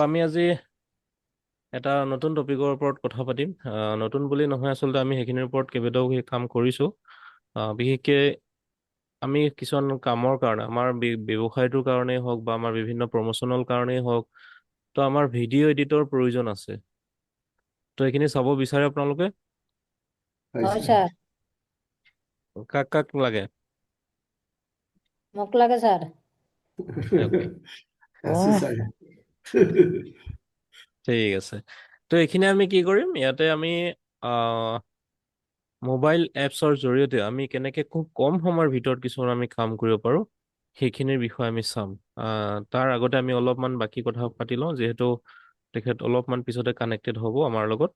আমি আজি এটা নতুন টপিকৰ ওপৰত কথা পাতিম। নতুন বুলি নহয়, আচলতে আমি সেইখিনিৰ ওপৰত কেইবাটাও কাম কৰিছোঁ। বিশেষকৈ আমি কিছুমান কামৰ কাৰণে, আমাৰ ব্যৱসায়টোৰ কাৰণেই হওক বা আমাৰ বিভিন্ন প্ৰমোচনেল কাৰণেই হওক, তো আমাৰ ভিডিঅ' এডিটৰ প্ৰয়োজন আছে। তো এইখিনি চাব বিচাৰে আপোনালোকে? হয় হয় ছাৰ। ছাৰ, কাক কাক লাগে? মোক লাগে ছাৰ। অ'কে, আছে ছাৰ। ঠিক আছে। তো এইখিনি আমি কি কৰিম, ইয়াতে আমি মোবাইল এপছৰ জৰিয়তে আমি কেনেকৈ খুব কম সময়ৰ ভিতৰত কিছুমান আমি কাম কৰিব পাৰোঁ, সেইখিনিৰ বিষয়ে আমি চাম। তাৰ আগতে আমি অলপমান বাকী কথা পাতি লওঁ, যিহেতু তেখেত অলপমান পিছতে কানেক্টেড হ'ব আমাৰ লগত।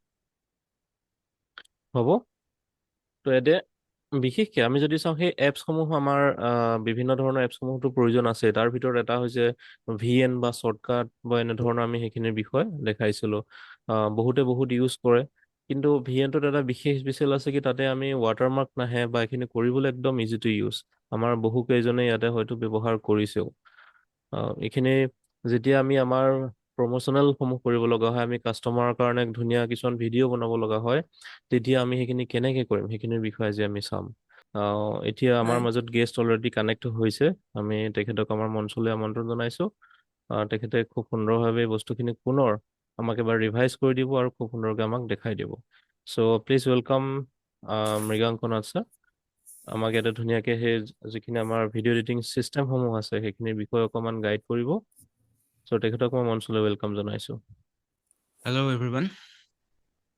হ'ব। তো এতিয়া বিশেষকৈ আমি যদি চাওঁ, সেই এপছসমূহ আমাৰ বিভিন্ন ধৰণৰ এপছসমূহতো প্ৰয়োজন আছে। তাৰ ভিতৰত এটা হৈছে VN বা শ্বৰ্টকাট বা এনেধৰণৰ, আমি সেইখিনিৰ বিষয়ে দেখাইছিলোঁ। বহুতে বহুত ইউজ কৰে, কিন্তু VNটোত এটা বিশেষ স্পেচিয়েল আছে কি, তাতে আমি ৱাটাৰমাৰ্ক নাহে বা এইখিনি কৰিবলৈ একদম ইজি টু ইউজ। আমাৰ বহু কেইজনে ইয়াতে হয়তো ব্যৱহাৰ কৰিছেও। এইখিনি যেতিয়া আমি আমাৰ প্ৰমোচনেলসমূহ কৰিব লগা হয়, আমি কাষ্টমাৰৰ কাৰণে ধুনীয়া কিছুমান ভিডিঅ' বনাব লগা হয়, তেতিয়া আমি সেইখিনি কেনেকৈ কৰিম সেইখিনিৰ বিষয়ে আজি আমি চাম। এতিয়া আমাৰ মাজত গেষ্ট অলৰেডি কানেক্ট হৈছে। আমি তেখেতক আমাৰ মঞ্চলৈ আমন্ত্ৰণ জনাইছোঁ। তেখেতে খুব সুন্দৰভাৱে বস্তুখিনি পুনৰ আমাক এবাৰ ৰিভাইজ কৰি দিব আৰু খুব সুন্দৰকৈ আমাক দেখাই দিব। Please welcome Mriganka Nath sir. আমাক ইয়াতে ধুনীয়াকৈ সেই যিখিনি আমাৰ ভিডিঅ' এডিটিং চিষ্টেমসমূহ আছে সেইখিনিৰ বিষয়ে অকণমান গাইড কৰিব। তেখেতক মই মঞ্চলৈ ৱেলকাম জনাইছোঁ। Hello everyone.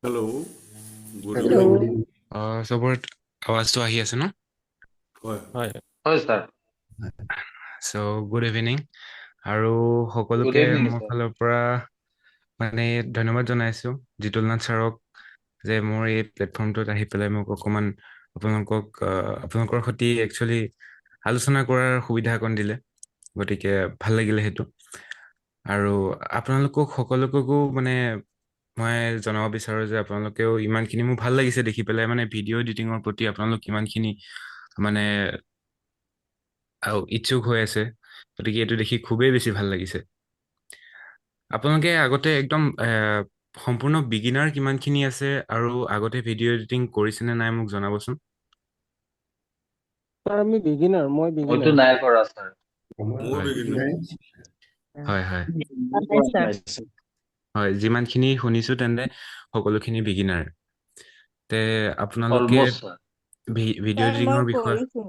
Hello', good Hello. Evening. চবৰ আৱাজটো আহি আছে ন? হয় হয়। হয় ছাৰ। So good evening আৰু গুড সকলোকে ইভিনিং মোৰ ছাৰ। ফালৰ পৰা মানে ধন্যবাদ জনাইছোঁ জিতুলনাথ ছাৰক, যে মোৰ এই প্লেটফৰ্মটোত আহি পেলাই মোক অকণমান আপোনালোকৰ সৈতে একচুৱেলি আলোচনা কৰাৰ সুবিধা অকণ দিলে, গতিকে ভাল লাগিলে সেইটো। আৰু আপোনালোকক সকলোকো মানে মই জনাব বিচাৰোঁ যে আপোনালোকেও ইমানখিনি, মোৰ ভাল লাগিছে দেখি পেলাই, মানে ভিডিঅ' এডিটিঙৰ প্ৰতি আপোনালোক ইমানখিনি মানে ইচ্ছুক হৈ আছে, গতিকে এইটো দেখি খুবেই বেছি ভাল লাগিছে। আপোনালোকে আগতে একদম সম্পূৰ্ণ বিগিনাৰ কিমানখিনি আছে আৰু আগতে ভিডিঅ' এডিটিং কৰিছেনে নাই মোক জনাবচোন। ছাৰ আমি বিগিনাৰ, মই মইতো বিগিনাৰ। নাই কৰা ছাৰ। মোৰ হয় বিগিনাৰ। হয় হয় হয় ছাৰ। হয়, যিমানখিনি শুনিছোঁ তেন্তে সকলোখিনি বিগিনাৰ। তে আপোনালোকে অলমষ্ট ছাৰ। ভিডিঅ' ছাৰ মই এডিটিঙৰ বিষয়ে, কৰিছো।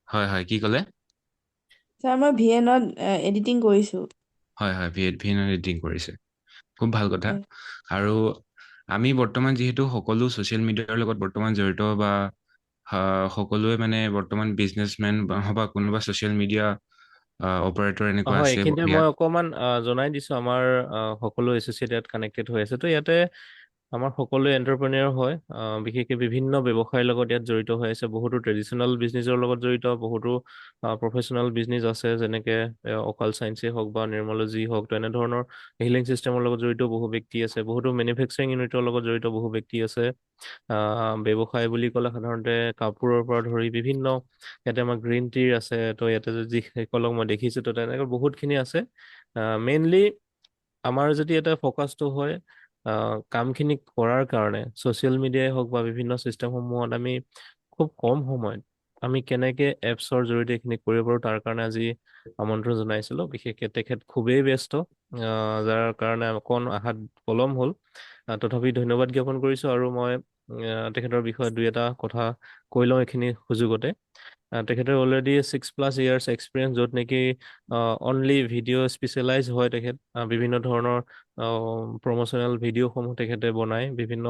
হয় হয়, কি ক'লে? ছাৰ মই ভিএনত এডিটিং কৰিছো। হয় হয়, ভিএনত এডিটিং কৰিছে, খুব ভাল কথা। হয়। আৰু আমি বৰ্তমান যিহেতু সকলো ছ'চিয়েল মিডিয়াৰ লগত বৰ্তমান জড়িত, বা সকলোৱে মানে বৰ্তমান বিজনেছমেন বা কোনোবা ছ'চিয়েল মিডিয়া অপাৰেটৰ এনেকুৱা হয়, আছে এইখিনিতে মই ইয়াত। অকণমান জনাই দিছোঁ, আমাৰ সকলো এছ'চিয়েট ইয়াত কানেক্টেড হৈ আছে। তো ইয়াতে আমাৰ সকলোৱে এণ্টাৰপ্ৰেনিয়ৰ হয়, বিশেষকৈ বিভিন্ন ব্যৱসায়ৰ লগত ইয়াত জড়িত হৈ আছে। বহুতো ট্ৰেডিশ্যনেল বিজনেছৰ লগত জড়িত, বহুতো প্ৰফেশ্যনেল বিজনেছ আছে, যেনেকৈ অকাল চায়েন্সেই হওক বা নিউমলজি হওক, তো এনেধৰণৰ হিলিং চিষ্টেমৰ লগত জড়িত বহু ব্যক্তি আছে। বহুতো মেনুফেকচাৰিং ইউনিটৰ লগত জড়িত বহু ব্যক্তি আছে। ব্যৱসায় বুলি ক'লে সাধাৰণতে কাপোৰৰ পৰা ধৰি বিভিন্ন, ইয়াতে আমাৰ গ্ৰীণ টিৰ আছে। তো ইয়াতে যিসকলক মই দেখিছোঁ, তো তেনেকৈ বহুতখিনি আছে। মেইনলি আমাৰ যদি এটা ফ'কাছটো হয় কামখিনি কৰাৰ কাৰণে, ছ'চিয়েল মিডিয়াই হওক বা বিভিন্ন ছিষ্টেমসমূহত আমি খুব কম সময়ত আমি কেনেকৈ এপছৰ জৰিয়তে এইখিনি কৰিব পাৰোঁ, তাৰ কাৰণে আজি আমন্ত্ৰণ জনাইছিলোঁ। বিশেষকৈ তেখেত খুবেই ব্যস্ত, যাৰ কাৰণে অকণ আহাত পলম হ'ল। তথাপি ধন্যবাদ জ্ঞাপন কৰিছোঁ, আৰু মই তেখেতৰ বিষয়ে দুই এটা কথা কৈ লওঁ এইখিনি সুযোগতে। তেখেতৰ অলৰেডি 6+ ইয়াৰ্ছ এক্সপিৰিয়েঞ্চ, য'ত নেকি অনলি ভিডিঅ' স্পেচিয়েলাইজ হয় তেখেত। বিভিন্ন ধৰণৰ প্ৰমোচনেল ভিডিঅ'সমূহ তেখেতে বনায়, বিভিন্ন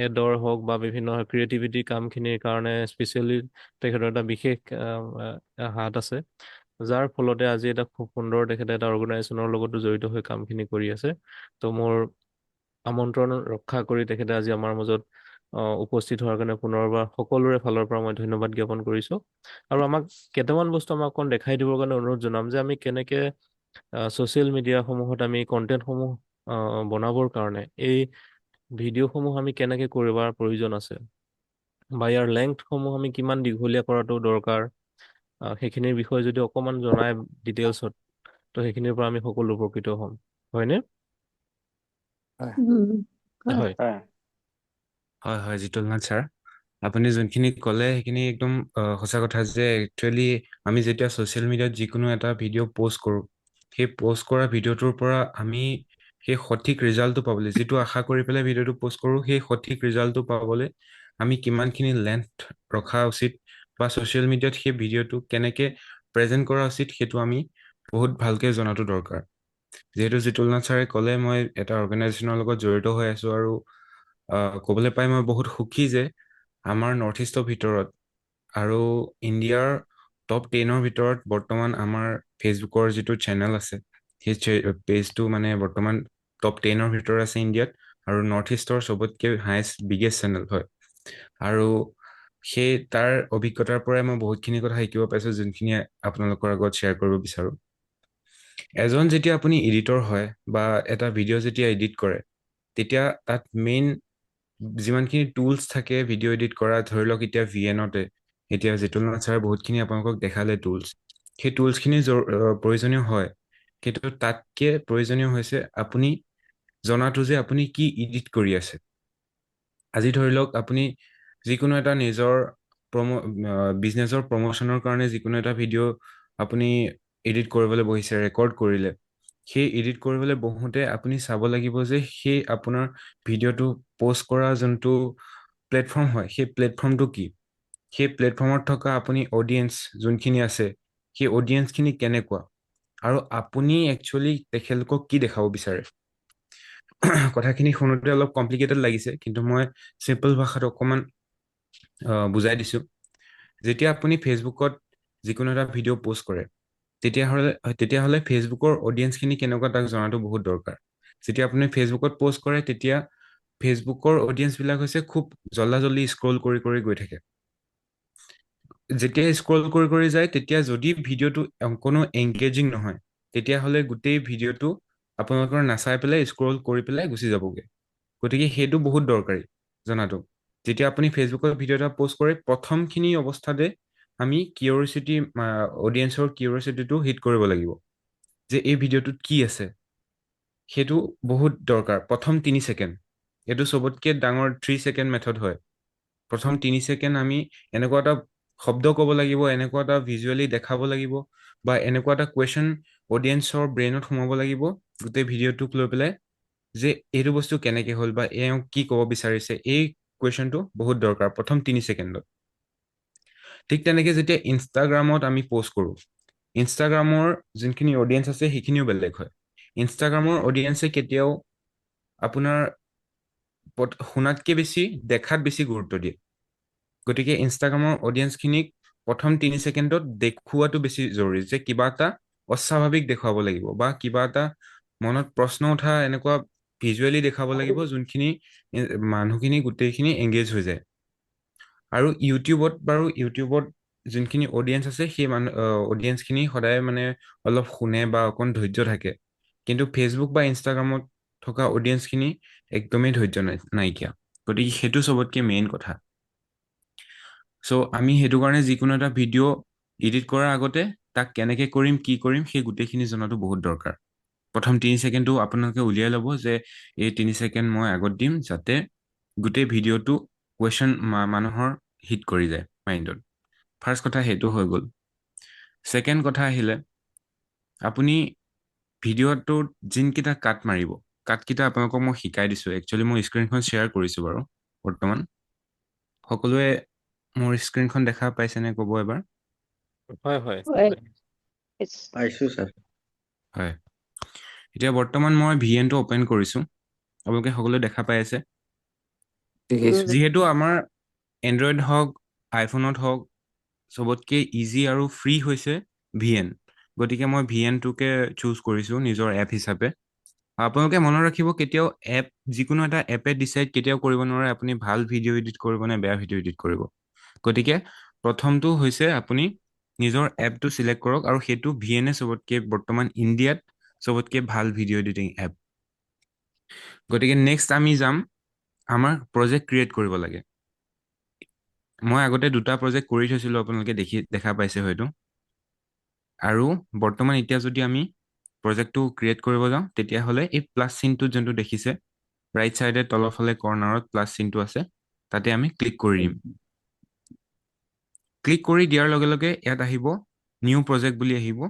এডৰ হওক বা বিভিন্ন ক্ৰিয়েটিভিটি কামখিনিৰ কাৰণে স্পেচিয়েলি তেখেতৰ এটা বিশেষ হাত আছে, যাৰ ফলতে আজি এটা খুব সুন্দৰ তেখেতে এটা অৰ্গেনাইজেশ্যনৰ লগতো জড়িত হৈ কামখিনি কৰি আছে। তো মোৰ আমন্ত্ৰণ ৰক্ষা কৰি তেখেতে আজি আমাৰ মাজত উপস্থিত হোৱাৰ কাৰণে পুনৰবাৰ সকলোৰে ফালৰ পৰা মই ধন্যবাদ জ্ঞাপন কৰিছোঁ। আৰু আমাক কেইটামান বস্তু আমাক অকণ দেখাই দিবৰ কাৰণে অনুৰোধ জনাম, যে আমি কেনেকৈ ছ'চিয়েল মিডিয়াসমূহত আমি কণ্টেণ্টসমূহ বনাবৰ কাৰণে এই ভিডিঅ'সমূহ আমি কেনেকৈ কৰিবৰ প্ৰয়োজন আছে, বা ইয়াৰ লেংথসমূহ আমি কিমান দীঘলীয়া কৰাটো দৰকাৰ, সেইখিনিৰ বিষয়ে যদি অকণমান জনাই ডিটেইলছত, তো সেইখিনিৰ পৰা আমি সকলো উপকৃত হ'ম। হয়নে? উম, হয়। হয়। হয় হয় জিতুল নাথ ছাৰ, আপুনি যোনখিনি ক'লে সেইখিনি একদম সঁচা কথা যে একচুৱেলি আমি যেতিয়া ছ'চিয়েল মিডিয়াত যিকোনো এটা ভিডিঅ' প'ষ্ট কৰোঁ, সেই প'ষ্ট কৰা ভিডিঅ'টোৰ পৰা আমি সেই সঠিক ৰিজাল্টটো পাবলৈ, যিটো আশা কৰি পেলাই ভিডিঅ'টো প'ষ্ট কৰোঁ, সেই সঠিক ৰিজাল্টটো পাবলৈ আমি কিমানখিনি লেন্থ ৰখা উচিত বা ছ'চিয়েল মিডিয়াত সেই ভিডিঅ'টো কেনেকৈ প্ৰেজেণ্ট কৰা উচিত, সেইটো আমি বহুত ভালকৈ জনাটো দৰকাৰ। যিহেতু জিতুল নাথ ছাৰে ক'লে, মই এটা অৰ্গেনাইজেশ্যনৰ লগত জড়িত হৈ আছোঁ আৰু ক'বলৈ পাই মই বহুত সুখী যে আমাৰ নৰ্থ ইষ্টৰ ভিতৰত আৰু ইণ্ডিয়াৰ টপ 10ৰ ভিতৰত বৰ্তমান আমাৰ ফেচবুকৰ যিটো চেনেল আছে, সেই পেজটো মানে বৰ্তমান টপ 10ৰ ভিতৰত আছে ইণ্ডিয়াত, আৰু নৰ্থ ইষ্টৰ চবতকৈ হায়েষ্ট বিগেষ্ট চেনেল হয়। আৰু সেই তাৰ অভিজ্ঞতাৰ পৰাই মই বহুতখিনি কথা শিকিব পাইছোঁ, যোনখিনি আপোনালোকৰ আগত শ্বেয়াৰ কৰিব বিচাৰোঁ। এজন যেতিয়া আপুনি এডিটৰ হয় বা এটা ভিডিঅ' যেতিয়া এডিট কৰে, তেতিয়া তাত মেইন যিমানখিনি টুলছ থাকে ভিডিঅ' এডিট কৰা, ধৰি লওক এতিয়া VN-তে এতিয়া জিতুল নাথ ছাৰে বহুতখিনি আপোনালোকক দেখালে টুলছ, সেই টুলছখিনি প্ৰয়োজনীয় হয়, কিন্তু তাতকৈ প্ৰয়োজনীয় হৈছে আপুনি জনাটো যে আপুনি কি এডিট কৰি আছে। আজি ধৰি লওক আপুনি যিকোনো এটা নিজৰ বিজনেছৰ প্ৰমোশ্যনৰ কাৰণে যিকোনো এটা ভিডিঅ' আপুনি এডিট কৰিবলৈ বহিছে, ৰেকৰ্ড কৰিলে, সেই এডিট কৰিবলৈ বহোঁতে আপুনি চাব লাগিব যে সেই আপোনাৰ ভিডিঅ'টো প'ষ্ট কৰা যোনটো প্লেটফৰ্ম হয়, সেই প্লেটফৰ্মটো কি, সেই প্লেটফৰ্মত থকা আপুনি অডিয়েঞ্চ যোনখিনি আছে, সেই অডিয়েঞ্চখিনি কেনেকুৱা, আৰু আপুনি একচুৱেলি তেখেতলোকক কি দেখাব বিচাৰে। কথাখিনি শুনোতে অলপ কমপ্লিকেটেড লাগিছে, কিন্তু মই চিম্পল ভাষাত অকণমান বুজাই দিছোঁ। যেতিয়া আপুনি ফেচবুকত যিকোনো এটা ভিডিঅ' প'ষ্ট কৰে, তেতিয়াহ'লে ফেচবুকৰ অডিয়েঞ্চখিনি কেনেকুৱা তাক জনাটো বহুত দৰকাৰ। যেতিয়া আপুনি ফেচবুকত প'ষ্ট কৰে, তেতিয়া ফেচবুকৰ অডিয়েঞ্চবিলাক হৈছে খুব জল্দি স্ক্ৰল কৰি কৰি গৈ থাকে। যেতিয়া স্ক্ৰল কৰি কৰি যায়, তেতিয়া যদি ভিডিঅ'টো কোনো এংগেজিং নহয়, তেতিয়াহ'লে গোটেই ভিডিঅ'টো আপোনালোকৰ নাচাই পেলাই স্ক্ৰল কৰি পেলাই গুচি যাবগৈ। গতিকে সেইটো বহুত দৰকাৰী জনাটো। যেতিয়া আপুনি ফেচবুকত ভিডিঅ' এটা প'ষ্ট কৰে, প্ৰথমখিনি অৱস্থাতে আমি অডিয়েঞ্চৰ কিউৰিঅচিটিটো হিট কৰিব লাগিব, যে এই ভিডিঅ'টোত কি আছে। সেইটো বহুত দৰকাৰ। প্ৰথম 3 ছেকেণ্ড, এইটো চবতকৈ ডাঙৰ 3 ছেকেণ্ড মেথড হয়। প্ৰথম 3 ছেকেণ্ড আমি এনেকুৱা এটা শব্দ ক'ব লাগিব, এনেকুৱা এটা ভিজুৱেলি দেখাব লাগিব, বা এনেকুৱা এটা কুৱেশ্যন অডিয়েঞ্চৰ ব্ৰেইনত সোমাব লাগিব গোটেই ভিডিঅ'টোক লৈ পেলাই, যে এইটো বস্তু কেনেকৈ হ'ল বা এওঁ কি ক'ব বিচাৰিছে। এই কুৱেশ্যনটো বহুত দৰকাৰ প্ৰথম 3 ছেকেণ্ডত। ঠিক তেনেকৈ যেতিয়া ইনষ্টাগ্ৰামত আমি প'ষ্ট কৰোঁ, ইনষ্টাগ্ৰামৰ যোনখিনি অডিয়েঞ্চ আছে সেইখিনিও বেলেগ হয়। ইনষ্টাগ্ৰামৰ অডিয়েঞ্চে কেতিয়াও আপোনাৰ শুনাতকৈ বেছি দেখাত বেছি গুৰুত্ব দিয়ে। গতিকে ইনষ্টাগ্ৰামৰ অডিয়েঞ্চখিনিক প্ৰথম 3 ছেকেণ্ডত দেখুওৱাটো বেছি জৰুৰী, যে কিবা এটা অস্বাভাৱিক দেখুৱাব লাগিব বা কিবা এটা মনত প্ৰশ্ন উঠা এনেকুৱা ভিজুৱেলি দেখাব লাগিব, যোনখিনি মানুহখিনি গোটেইখিনি এংগেজ হৈ যায়। আৰু ইউটিউবত যোনখিনি অডিয়েঞ্চ আছে, সেই অডিয়েঞ্চখিনি সদায় মানে অলপ শুনে বা অকণ ধৈৰ্য থাকে, কিন্তু ফেচবুক বা ইনষ্টাগ্ৰামত থকা অডিয়েঞ্চখিনি একদমেই ধৈৰ্য নাইকিয়া। গতিকে সেইটো চবতকৈ মেইন কথা। চ' আমি সেইটো কাৰণে যিকোনো এটা ভিডিঅ' এডিট কৰাৰ আগতে তাক কেনেকৈ কৰিম, কি কৰিম, সেই গোটেইখিনি জনাটো বহুত দৰকাৰ। প্ৰথম 3 ছেকেণ্ডটো আপোনালোকে উলিয়াই ল'ব, যে এই 3 ছেকেণ্ড মই আগত দিম, যাতে গোটেই ভিডিঅ'টো কুৱেশ্যন মানুহৰ হিট কৰি যায় মাইণ্ডত। ফাৰ্ষ্ট কথা সেইটো হৈ গ'ল। ছেকেণ্ড কথা আহিলে, আপুনি ভিডিঅ'টোত যোনকেইটা কাট মাৰিব, কাটকেইটা আপোনালোকক মই শিকাই দিছোঁ। একচুৱেলি মই স্ক্ৰীনখন শ্বেয়াৰ কৰিছোঁ বাৰু বৰ্তমান। সকলোৱে মোৰ স্ক্ৰীনখন দেখা পাইছেনে, ক'ব এবাৰ? হয় হয় হয়। পাইছোঁ ছাৰ। হয়। এতিয়া বৰ্তমান মই VN-টো অ'পেন কৰিছোঁ, আপোনালোকে সকলোৱে দেখা পাই আছে। যিহেতু আমাৰ এণ্ড্ৰইড হওক, আইফোনত হওক, চবতকৈ ইজি আৰু ফ্ৰী হৈছে VN, গতিকে মই VN-টোকে চুজ কৰিছোঁ নিজৰ এপ হিচাপে। আপোনালোকে মনত ৰাখিব, কেতিয়াও যিকোনো এটা এপে ডিচাইড কেতিয়াও কৰিব নোৱাৰে আপুনি ভাল ভিডিঅ' এডিট কৰিব নে বেয়া ভিডিঅ' এডিট কৰিব। গতিকে প্ৰথমটো হৈছে আপুনি নিজৰ এপটো চিলেক্ট কৰক, আৰু সেইটো VN-এ চবতকৈ বৰ্তমান ইণ্ডিয়াত চবতকৈ ভাল ভিডিঅ' এডিটিং এপ। গতিকে নেক্সট আমি যাম, আমাৰ প্ৰজেক্ট ক্ৰিয়েট কৰিব লাগে। মই আগতে 2টা প্ৰজেক্ট কৰি থৈছিলোঁ, আপোনালোকে দেখা পাইছে হয়তো। আৰু বৰ্তমান এতিয়া যদি আমি প্ৰজেক্টটো ক্ৰিয়েট কৰিব যাওঁ তেতিয়াহ'লে এই প্লাছ চিনটো যোনটো দেখিছে ৰাইট চাইডে তলৰ ফালে কৰ্নাৰত প্লাছ চিনটো আছে তাতে আমি ক্লিক কৰি দিম ক্লিক কৰি দিয়াৰ লগে লগে ইয়াত আহিব নিউ প্ৰজেক্ট বুলি আহিব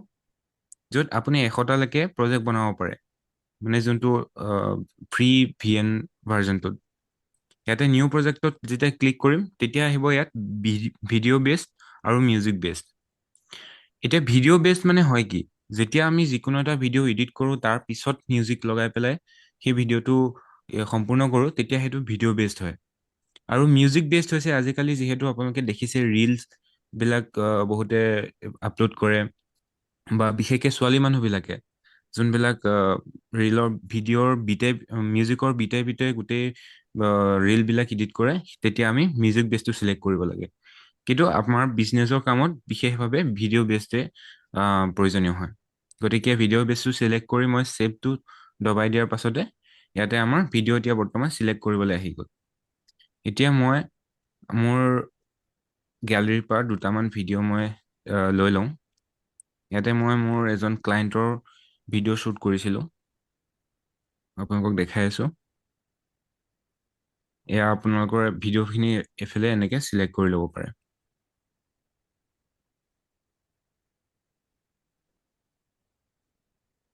য'ত আপুনি 100টালৈকে প্ৰজেক্ট বনাব পাৰে মানে যোনটো ফ্ৰী VN ভাৰ্জনটোত ইয়াতে নিউ প্ৰজেক্টত যেতিয়া ক্লিক কৰিম তেতিয়া আহিব ইয়াত ভিডিঅ' বেছড আৰু মিউজিক বেছড এতিয়া ভিডিঅ' বেছড মানে হয় কি যেতিয়া আমি যিকোনো এটা ভিডিঅ' এডিট কৰোঁ তাৰ পিছত মিউজিক লগাই পেলাই সেই ভিডিঅ'টো সম্পূৰ্ণ কৰোঁ তেতিয়া সেইটো ভিডিঅ' বেছড হয় আৰু মিউজিক বেছড হৈছে আজিকালি যিহেতু আপোনালোকে দেখিছে ৰিলছ বিলাক বহুতে আপলোড কৰে বা বিশেষকৈ ছোৱালী মানুহবিলাকে যোনবিলাক ৰিলৰ ভিডিঅ'ৰ মিউজিকৰ বিতে গোটেই ৰিলবিলাক এডিট কৰে তেতিয়া আমি মিউজিক বেছটো চিলেক্ট কৰিব লাগে কিন্তু আমাৰ বিজনেছৰ কামত বিশেষভাৱে ভিডিঅ' বেছডে প্ৰয়োজনীয় হয় গতিকে ভিডিঅ' বেছটো চিলেক্ট কৰি মই ছেভটো দবাই দিয়াৰ পাছতে ইয়াতে আমাৰ ভিডিঅ' এতিয়া বৰ্তমান চিলেক্ট কৰিবলৈ আহি গ'ল এতিয়া মই মোৰ গেলেৰীৰ পৰা দুটামান ভিডিঅ' মই লৈ লওঁ ইয়াতে মই মোৰ এজন ক্লায়েণ্টৰ ভিডিঅ' শ্বুট কৰিছিলোঁ আপোনালোকক দেখাই আছোঁ এয়া আপোনালোকৰ ভিডিঅ'খিনি এফালে এনেকৈ চিলেক্ট কৰি ল'ব পাৰে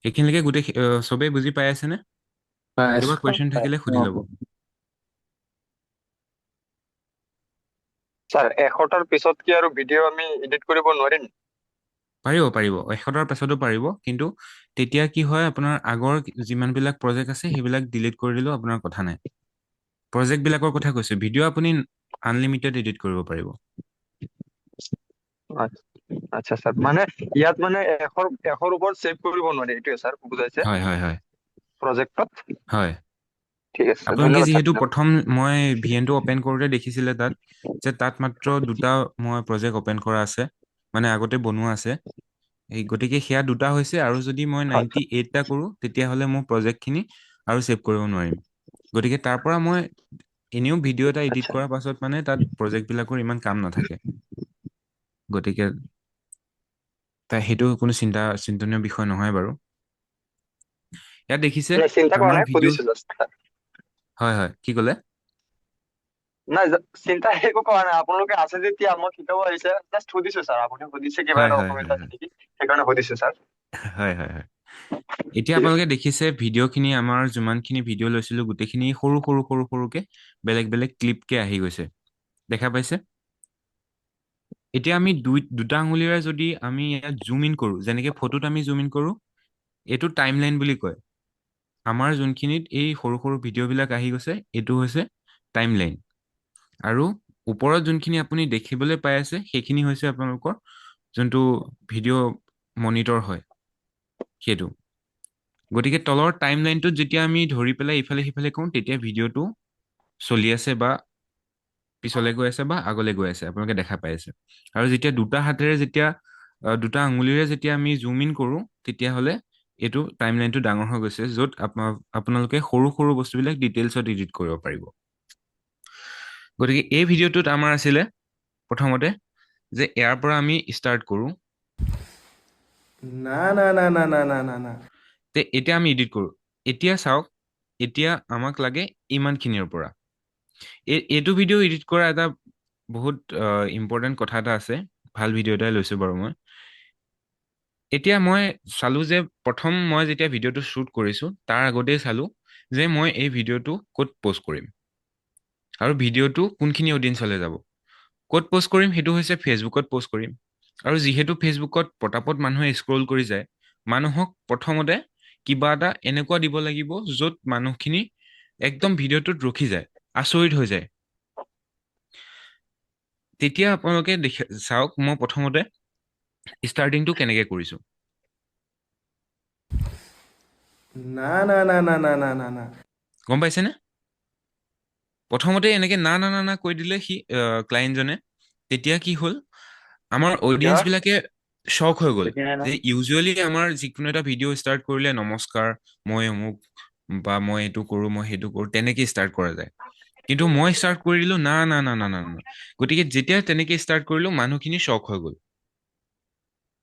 এইখিনিলৈকে গোটেই চবেই বুজি পাই আছেনে কিবা কুৱেশ্যন থাকিলে সুধি ল'ব স্যাৰ 100টাৰ পিছত কি আৰু ভিডিঅ' আমি এডিট কৰিব নোৱাৰিম পাৰিব 100টাৰ পাছতো পাৰিব কিন্তু তেতিয়া কি হয় আপোনাৰ আগৰ যিমানবিলাক প্ৰজেক্ট আছে সেইবিলাক ডিলিট কৰি দিলেও আপোনাৰ কথা নাই প্ৰজেক্টবিলাকৰ কথা কৈছোঁ ভিডিঅ' আপুনি আনলিমিটেড এডিট কৰিব পাৰিব আচ্ছা স্যাৰ মানে ইয়াত মানে 100ৰ ওপৰত সেভ কৰিব নোৱাৰি এইটোৱে স্যাৰ বুজাইছে হয় প্ৰজেক্টত হয় ঠিক আছে স্যাৰ আপোনালোকে ধন্যবাদ স্যাৰ যিহেতু প্ৰথম মই VN টো অপেন কৰোঁতে দেখিছিলে তাত যে তাত মাত্ৰ দুটা মই প্ৰজেক্ট অপেন কৰা আছে মানে আগতে বনোৱা আছে গতিকে সেয়া দুটা হৈছে আৰু যদি মই হয় 98টা কৰোঁ তেতিয়াহ'লে মোৰ প্ৰজেক্টখিনি আৰু ছেভ কৰিব নোৱাৰিম গতিকে তাৰ পৰা মই এনেও ভিডিঅ' এটা এডিট আচ্ছা কৰাৰ পাছত মানে তাত প্ৰজেক্টবিলাকৰ ইমান কাম নাথাকে গতিকে সেইটো কোনো চিন্তনীয় বিষয় নহয় বাৰু ইয়াত দেখিছে নাই চিন্তা কৰা আমাৰ নাই ভিডিঅ' সুধিছো জাষ্ট হয় কি ক'লে নাই চিন্তা একো কৰা নাই আপোনালোকে আছে যেতিয়া মই শিকাব আহিছে জাষ্ট সুধিছো স্যাৰ আপুনি সুধিছে কিবা এটা অসুবিধা আছে নেকি সেইকাৰণে সুধিছো স্যাৰ হয় এতিয়া আপোনালোকে দেখিছে ভিডিঅ'খিনি আমাৰ যিমানখিনি ভিডিঅ' লৈছিলোঁ গোটেইখিনি সৰুকে বেলেগ ক্লিপকে আহি গৈছে দেখা পাইছে এতিয়া আমি দুটা আঙুলিৰে যদি আমি ইয়াত জুম ইন কৰোঁ যেনেকে ফটোত আমি জুম ইন কৰোঁ এইটো টাইমলাইন বুলি কয় আমাৰ যোনখিনিত এই সৰু ভিডিঅ'বিলাক আহি গৈছে এইটো হৈছে টাইমলাইন আৰু ওপৰত যোনখিনি আপুনি দেখিবলৈ পাই আছে সেইখিনি হৈছে আপোনালোকৰ যোনটো ভিডিঅ' মনিটৰ হয় সেইটো গতিকে তলৰ টাইমলাইনটোত যেতিয়া আমি ধৰি পেলাই ইফালে সিফালে কৰোঁ তেতিয়া ভিডিঅ'টো চলি আছে বা পিছলৈ গৈ আছে বা আগলৈ গৈ আছে আপোনালোকে দেখা পাই আছে আৰু যেতিয়া দুটা হাতেৰে যেতিয়া দুটা আঙুলিৰে যেতিয়া আমি জুম ইন কৰোঁ তেতিয়াহ'লে এইটো টাইমলাইনটো ডাঙৰ হৈ গৈছে য'ত আপোনালোকে সৰু বস্তুবিলাক ডিটেইলছত এডিট কৰিব পাৰিব গতিকে এই ভিডিঅ'টোত আমাৰ আছিলে প্ৰথমতে যে ইয়াৰ পৰা আমি ষ্টাৰ্ট কৰোঁ না এতিয়া আমি এডিট কৰোঁ এতিয়া চাওক এতিয়া আমাক লাগে ইমানখিনিৰ পৰা এইটো ভিডিঅ' এডিট কৰা এটা বহুত ইম্পৰ্টেণ্ট কথা এটা আছে ভাল ভিডিঅ' এটাই লৈছোঁ বাৰু মই এতিয়া মই চালোঁ যে প্ৰথম মই যেতিয়া ভিডিঅ'টো শ্বুট কৰিছোঁ তাৰ আগতেই চালোঁ যে মই এই ভিডিঅ'টো ক'ত প'ষ্ট কৰিম আৰু ভিডিঅ'টো কোনখিনি অডিয়েঞ্চলৈ যাব ক'ত প'ষ্ট কৰিম সেইটো হৈছে ফেচবুকত প'ষ্ট কৰিম আৰু যিহেতু ফেচবুকত পটাপট মানুহে স্ক্ৰল কৰি যায় মানুহক প্ৰথমতে কিবা এটা এনেকুৱা দিব লাগিব য'ত মানুহখিনি একদম ভিডিঅ'টোত ৰখি যায় আচৰিত হৈ যায় তেতিয়া আপোনালোকে চাওক মই প্ৰথমতে ষ্টাৰ্টিংটো কেনেকৈ কৰিছোঁ না গম পাইছেনে প্ৰথমতে এনেকৈ না কৈ দিলে সি ক্লায়েণ্টজনে তেতিয়া কি হ'ল আমাৰ অডিয়েঞ্চবিলাকে শ্বক হৈ গ'ল যে ইউজুৱেলি আমাৰ যিকোনো এটা ভিডিঅ' ষ্টাৰ্ট কৰিলে নমস্কাৰ মই অমুক বা মই এইটো কৰোঁ মই সেইটো কৰোঁ তেনেকৈ ষ্টাৰ্ট কৰা যায় কিন্তু মই ষ্টাৰ্ট কৰি দিলোঁ না গতিকে যেতিয়া তেনেকৈ ষ্টাৰ্ট কৰিলোঁ মানুহখিনি শ্বক হৈ গ'ল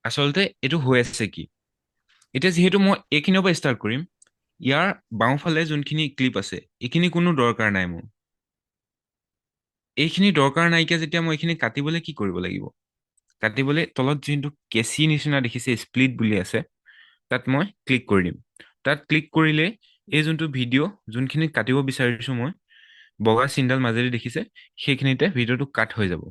আচলতে এইটো হৈ আছে কি এতিয়া যিহেতু মই এইখিনিৰ পৰা ষ্টাৰ্ট কৰিম, ইয়াৰ বাওঁফালে যোনখিনি ক্লিপ আছে এইখিনি কোনো দৰকাৰ নাই মোৰ। এইখিনি দৰকাৰ নাইকিয়া যেতিয়া মই এইখিনি কাটিবলৈ কি কৰিব লাগিব? কাটিবলৈ তলত যোনটো কেঁচি নিচিনা দেখিছে স্প্লিট বুলি আছে, তাত মই ক্লিক কৰি দিম। তাত ক্লিক কৰিলে এই যোনটো ভিডিঅ' যোনখিনি কাটিব বিচাৰিছো মই, বগা চিনডাল মাজেদি দেখিছে, সেইখিনিতে ভিডিঅ'টো কাট হৈ যাব।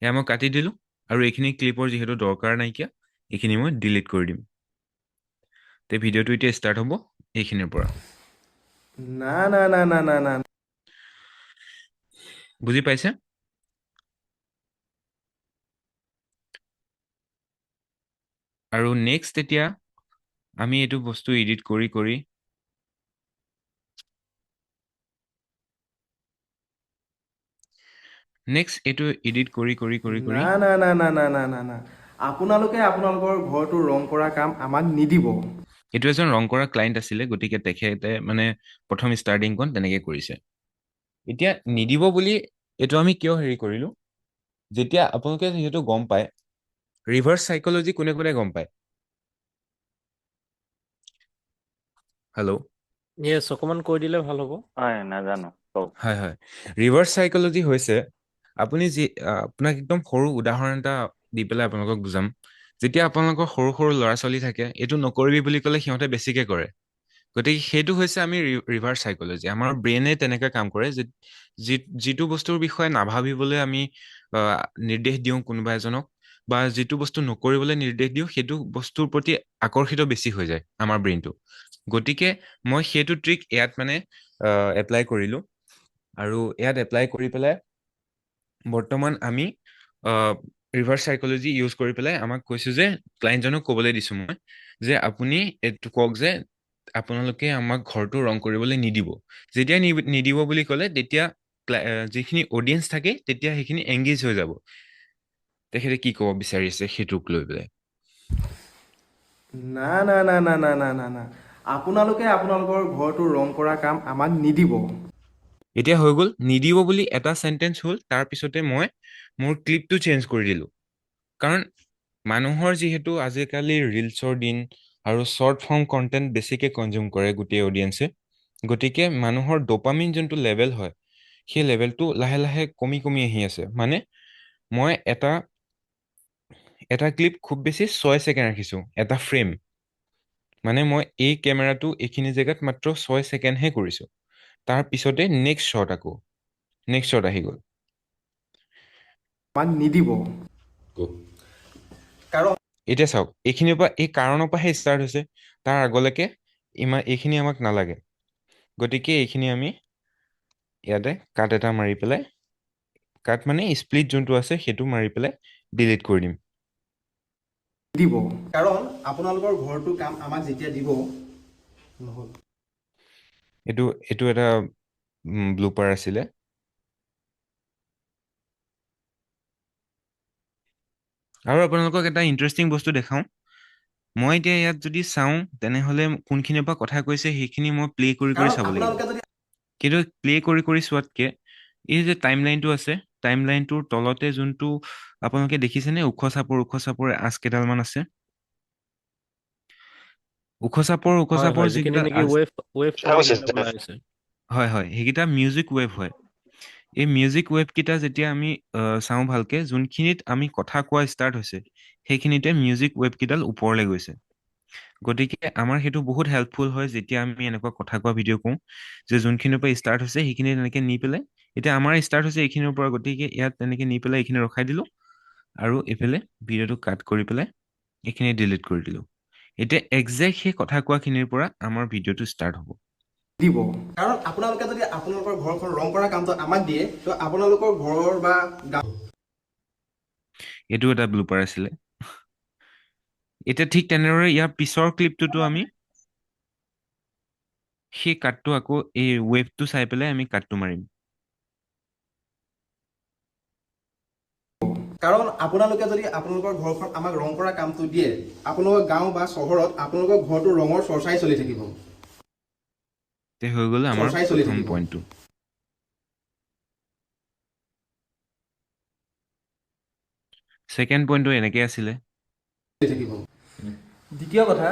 এয়া মই কাটি দিলোঁ, আৰু এইখিনি ক্লিপৰ যিহেতু দৰকাৰ নাইকিয়া, এইখিনি মই ডিলিট কৰি দিম। তে ভিডিঅ'টো এতিয়া ষ্টাৰ্ট হ'ব এইখিনিৰ পৰা। না না না না না না বুজি পাইছে? আৰু নেক্সট এতিয়া আমি এইটো বস্তু এডিট কৰি কৰি নেক্সট এইটো এডিট কৰি কৰি কৰি কৰি না না না না না না না না আপোনালোকে আপোনালোকৰ ঘৰটো ৰং কৰা কাম আমাক নিদিব। এইটো এজন ৰং কৰা ক্লাইণ্ট আছিলে, গতিকে তেখেতে মানে প্ৰথম ষ্টাৰ্টিংকণ তেনেকৈ কৰিছে। এতিয়া নিদিব বুলি এইটো আমি কিয় হেৰি কৰিলোঁ? যেতিয়া আপোনালোকে যিহেতু গম পায়, ৰিভাৰ্ছ চাইকলজি কোনে কোনে গম পায়? হেল্ল'? য়েছ, অকমান কৈ দিলে ভাল হ'ব। হয় নাজানো কওক। হয় হয়, ৰিভাৰ্ছ চাইকলজি হৈছে আপুনি আপোনাক একদম সৰু উদাহৰণ এটা দি পেলাই আপোনালোকক বুজাম। যেতিয়া আপোনালোকৰ সৰু সৰু ল'ৰা ছোৱালী থাকে, এইটো নকৰিবি বুলি ক'লে সিহঁতে বেছিকে কৰে। গতিকে সেইটো হৈছে আমি ৰিভাৰ্ছ চাইকলজি। আমাৰ ব্ৰেইনে তেনেকৈ কাম কৰে যে যিটো বস্তুৰ বিষয়ে নাভাবিবলৈ আমি নিৰ্দেশ দিওঁ কোনোবা এজনক, বা যিটো বস্তু নকৰিবলৈ নিৰ্দেশ দিওঁ, সেইটো বস্তুৰ প্ৰতি আকৰ্ষিত বেছি হৈ যায় আমাৰ ব্ৰেইনটো। গতিকে মই সেইটো ট্ৰিক ইয়াত মানে এপ্লাই কৰিলোঁ, আৰু ইয়াত এপ্লাই কৰি পেলাই বৰ্তমান আমি ৰিভাৰ্ছ চাইকলজি ইউজ কৰি পেলাই আমাক কৈছোঁ যে, ক্লাইণ্টজনক ক'বলৈ দিছোঁ মই যে আপুনি এইটো কওক যে আপোনালোকে আমাক ঘৰটো ৰং কৰিবলৈ নিদিব। যেতিয়া নিদিব বুলি ক'লে, তেতিয়া যিখিনি অডিয়েঞ্চ থাকে তেতিয়া সেইখিনি এংগেজ হৈ যাব। তেখেতে কি ক'ব বিচাৰিছে সেইটোক লৈ পেলাই। না না না না না না না না আপোনালোকে আপোনালোকৰ ঘৰটো ৰং কৰা কাম আমাক নিদিব। এতিয়া হৈ গ'ল, নিদিব বুলি এটা চেণ্টেঞ্চ হ'ল, তাৰপিছতে মই মোৰ ক্লিপটো চেঞ্জ কৰি দিলোঁ। কাৰণ মানুহৰ যিহেতু আজিকালি ৰিলছৰ দিন, আৰু শ্বৰ্ট ফৰ্ম কণ্টেণ্ট বেছিকৈ কনজিউম কৰে গোটেই অডিয়েঞ্চে, গতিকে মানুহৰ ডপামিন যোনটো লেভেল হয়, সেই লেভেলটো লাহে লাহে কমি কমি আহি আছে। মানে মই এটা ক্লিপ খুব বেছি 6 ছেকেণ্ড ৰাখিছোঁ, এটা ফ্ৰেম। মানে মই এই কেমেৰাটো এইখিনি জেগাত মাত্ৰ 6 ছেকেণ্ডহে কৰিছোঁ, তাৰ পিছতে নেক্সট শ্বট আহি গ'ল। আমাক নিদিব। কাৰণ এতিয়া চাওক, এইখিনিৰ পৰা এই কাৰণৰ পৰাহে ষ্টাৰ্ট হৈছে, তাৰ আগলৈকে এইখিনি আমাক নালাগে। গতিকে এইখিনি আমি ইয়াতে কাট এটা মাৰি পেলাই, কাট মানে স্প্লিট যোনটো আছে সেইটো মাৰি পেলাই ডিলিট কৰি দিম। দিব, কাৰণ আপোনালোকৰ ঘৰটো কাম আমাক যেতিয়া দিব নহ'ল। এইটো এটা ব্লুপাৰ আছিলে। আৰু আপোনালোকক এটা ইণ্টাৰেষ্টিং বস্তু দেখাওঁ। মই এতিয়া ইয়াত যদি চাওঁ, তেনেহ'লে কোনখিনিৰ পৰা কথা কৈছে সেইখিনি মই প্লে কৰি কৰি চাব লাগিব। কিন্তু প্লে কৰি কৰি চোৱাতকে এই যে টাইম লাইনটো আছে, টাইম লাইনটোৰ তলতে যোনটো আপোনালোকে দেখিছেনে, ওখ চাপৰ আঁচ কেইডালমান আছে। ওখ চাপৰ হয় হয়, যিখিনি যিকেইটা নেকি আঁচ, ৱেভ ফৰ্মেট ওলাই আছে। হয় হয়, সেইকেইটা মিউজিক ৱেভ হয়। এই মিউজিক ৱেভকেইটা যেতিয়া আমি চাওঁ ভালকে, যোনখিনিত আমি কথা কোৱা ষ্টাৰ্ট হৈছে, সেইখিনিতে মিউজিক ৱেভকেইডাল ওপৰলৈ গৈছে। গতিকে আমাৰ সেইটো বহুত হেল্পফুল হয় যেতিয়া আমি এনেকুৱা কথা কোৱা ভিডিঅ' কওঁ, যে যোনখিনিৰ পৰা ষ্টাৰ্ট হৈছে সেইখিনি তেনেকৈ নি পেলাই, এতিয়া আমাৰ ষ্টাৰ্ট হৈছে এইখিনিৰ পৰা, গতিকে ইয়াত তেনেকৈ নি পেলাই এইখিনি ৰখাই দিলোঁ, আৰু এইফালে ভিডিঅ'টো কাট কৰি পেলাই এইখিনি ডিলিট কৰি দিলোঁ। এতিয়া একজেক্ট সেই কথা কোৱাখিনিৰ পৰা আমাৰ ভিডিঅ'টো ষ্টাৰ্ট হ'ব। দিব, কাৰণ আপোনালোকে যদি আপোনালোকৰ ঘৰখন ৰং কৰা কামটো আমাক দিয়ে, তো আপোনালোকৰ ঘৰৰ বা এইটো এটা ব্লুপাৰ আছিলে। এতিয়া ঠিক তেনেদৰে ইয়াৰ পিছৰ ক্লিপটোতো আমি সেই কাটটো আকৌ এই ৱেভটো চাই পেলাই আমি কাটটো মাৰিম। কাৰণ আপোনালোকে যদি আপোনালোকৰ ঘৰখন আমাক ৰং কৰা কামটো দিয়ে, আপোনালোকৰ গাঁও বা চহৰত আপোনালোকৰ ঘৰটো ৰঙৰ চৰ্চাই চলি থাকিব। তে হৈ গ'ল আমাৰ চৰ্চাই চলি প্ৰথম থাকিব। পইণ্টটো। ছেকেণ্ড পইণ্টটো এনেকৈ আছিলে। থাকিব। দ্বিতীয় কথা,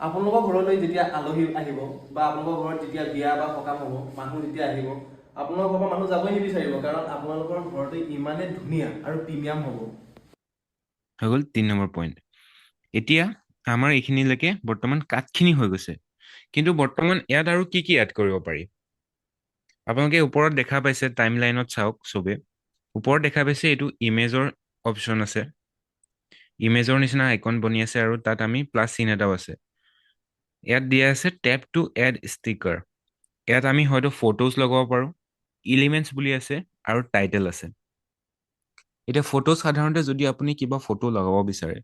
আপোনালোকৰ ঘৰলৈ যেতিয়া আলহী আহিব বা আপোনালোকৰ ঘৰত যেতিয়া বিয়া বা সকাম হ'ব, মানুহ যেতিয়া আহিব, আপোনালোকৰ ঘৰৰ পৰা মানুহ যাবই নিবিচাৰিব, কাৰণ আপোনালোকৰ ঘৰটো ইমানেই ধুনীয়া আৰু প্ৰিমিয়াম হ'ব। হৈ গ'ল 3 নম্বৰ পইণ্ট। এতিয়া আমাৰ এইখিনিলৈকে বৰ্তমান কাটখিনি হৈ গৈছে, কিন্তু বৰ্তমান ইয়াত আৰু কি কি এড কৰিব পাৰি? আপোনালোকে ওপৰত দেখা পাইছে, টাইম লাইনত চাওক চবে, ওপৰত দেখা পাইছে এইটো ইমেজৰ অপশ্যন আছে, ইমেজৰ নিচিনা আইকন বনি আছে আৰু তাত আমি প্লাছ চিন এটাও আছে। ইয়াত দিয়া আছে টেপ টু এড ষ্টিকাৰ। ইয়াত আমি হয়তো ফটোজ লগাব পাৰোঁ, এলিমেণ্টছ বুলি আছে আৰু টাইটেল আছে। এতিয়া ফটোজ সাধাৰণতে যদি আপুনি কিবা ফটো লগাব বিচাৰে,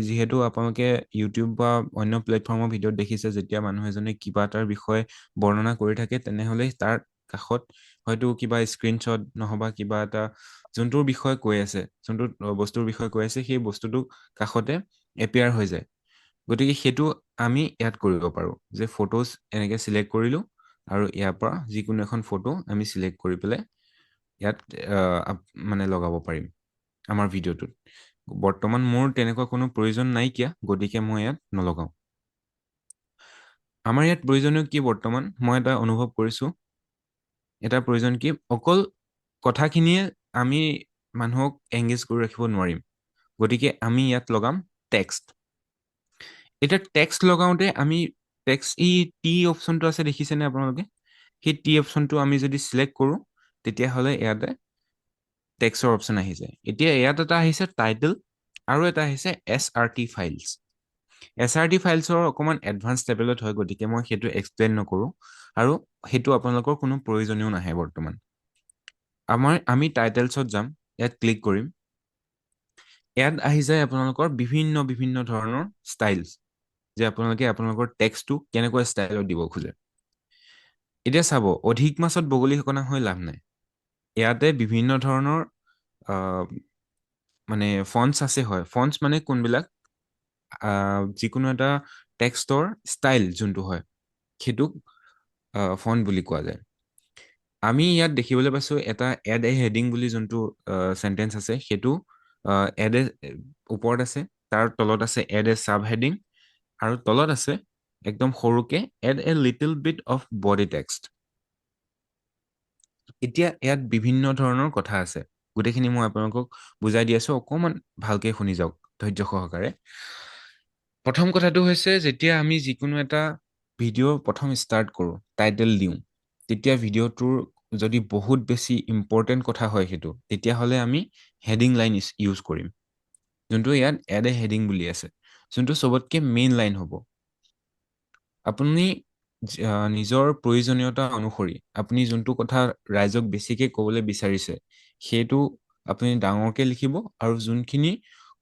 যিহেতু আপোনালোকে ইউটিউব বা অন্য প্লেটফৰ্মৰ ভিডিঅ'ত দেখিছে, যেতিয়া মানুহ এজনে কিবা এটাৰ বিষয়ে বৰ্ণনা কৰি থাকে, তেনেহ'লে তাৰ কাষত হয়তো কিবা স্ক্ৰীনশ্বট নহবা কিবা এটা যোনটোৰ বিষয়ে কৈ আছে, যোনটো বস্তুৰ বিষয়ে কৈ আছে, সেই বস্তুটো কাষতে এপিয়াৰ হৈ যায়। গতিকে সেইটো আমি ইয়াত কৰিব পাৰোঁ যে ফটোজ এনেকৈ চিলেক্ট কৰিলোঁ আৰু ইয়াৰ পৰা যিকোনো এখন ফটো আমি চিলেক্ট কৰি পেলাই ইয়াত মানে লগাব পাৰিম আমাৰ ভিডিঅ'টোত। বৰ্তমান মোৰ তেনেকুৱা কোনো প্ৰয়োজন নাইকিয়া, গতিকে মই ইয়াত নলগাওঁ। আমাৰ ইয়াত প্ৰয়োজনীয় কি বৰ্তমান মই এটা অনুভৱ কৰিছোঁ, এটা প্ৰয়োজন কি, অকল কথাখিনিয়ে আমি মানুহক এংগেজ কৰি ৰাখিব নোৱাৰিম, গতিকে আমি ইয়াত লগাম টেক্সট। এতিয়া টেক্সট লগাওঁতে আমি টি অপশ্যনটো আছে, দেখিছেনে আপোনালোকে? সেই টি অপশ্যনটো আমি যদি চিলেক্ট কৰোঁ, তেতিয়াহ'লে ইয়াতে টেক্সটৰ অপশ্যন আহি যায়। এতিয়া ইয়াত এটা আহিছে টাইটেল আৰু এটা আহিছে SRT ফাইলছ। SRT ফাইলছৰ অকণমান এডভান্স লেভেলত হয়, গতিকে মই সেইটো এক্সপ্লেইন নকৰোঁ আৰু সেইটো আপোনালোকৰ কোনো প্ৰয়োজনীয় নাহে বৰ্তমান। আমি টাইটেলছত যাম, ইয়াত ক্লিক কৰিম। ইয়াত আহি যায় আপোনালোকৰ বিভিন্ন বিভিন্ন ধৰণৰ ষ্টাইলছ, যে আপোনালোকে আপোনালোকৰ টেক্সটটো কেনেকুৱা ষ্টাইলত দিব খোজে। এতিয়া চাব, অধিক মাছত বগলী সকনা হৈ লাভ নাই। ইয়াতে বিভিন্ন ধৰণৰ মানে ফন্টছ আছে। হয়, ফন্টছ মানে কোনবিলাক, যিকোনো এটা টেক্সটৰ ষ্টাইল যোনটো হয়, সেইটোক ফন্ট বুলি কোৱা যায়। আমি ইয়াত দেখিবলৈ পাইছোঁ এটা এড এ হেডিং বুলি যোনটো চেণ্টেন্স আছে, সেইটো এড এ ওপৰত আছে, তাৰ তলত আছে এড এ চাব হেডিং, আৰু তলত আছে একদম সৰুকে add a little bit of body text. এতিয়া ইয়াত বিভিন্ন ধৰণৰ কথা আছে, গোটেইখিনি মই আপোনালোকক বুজাই দি আছোঁ, অকণমান ভালকে শুনি যাওক ধৈৰ্য সহকাৰে। প্ৰথম কথাটো হৈছে, যেতিয়া আমি যিকোনো এটা ভিডিঅ' প্ৰথম ষ্টাৰ্ট কৰোঁ, টাইটেল দিওঁ, তেতিয়া ভিডিঅ'টোৰ যদি বহুত বেছি ইম্পৰ্টেণ্ট কথা হয় সেইটো, তেতিয়াহ'লে আমি হেডিং লাইন ইউজ কৰিম, যোনটো ইয়াত এড এ হেডিং বুলি আছে, যোনটো চবতকে মেইন লাইন হ'ব। আপুনি নিজৰ প্ৰয়োজনীয়তা অনুসৰি আপুনি যোনটো কথা ৰাইজক বেছিকে ক'বলৈ বিচাৰিছে, সেইটো আপুনি ডাঙৰকে লিখিব, আৰু যোনখিনি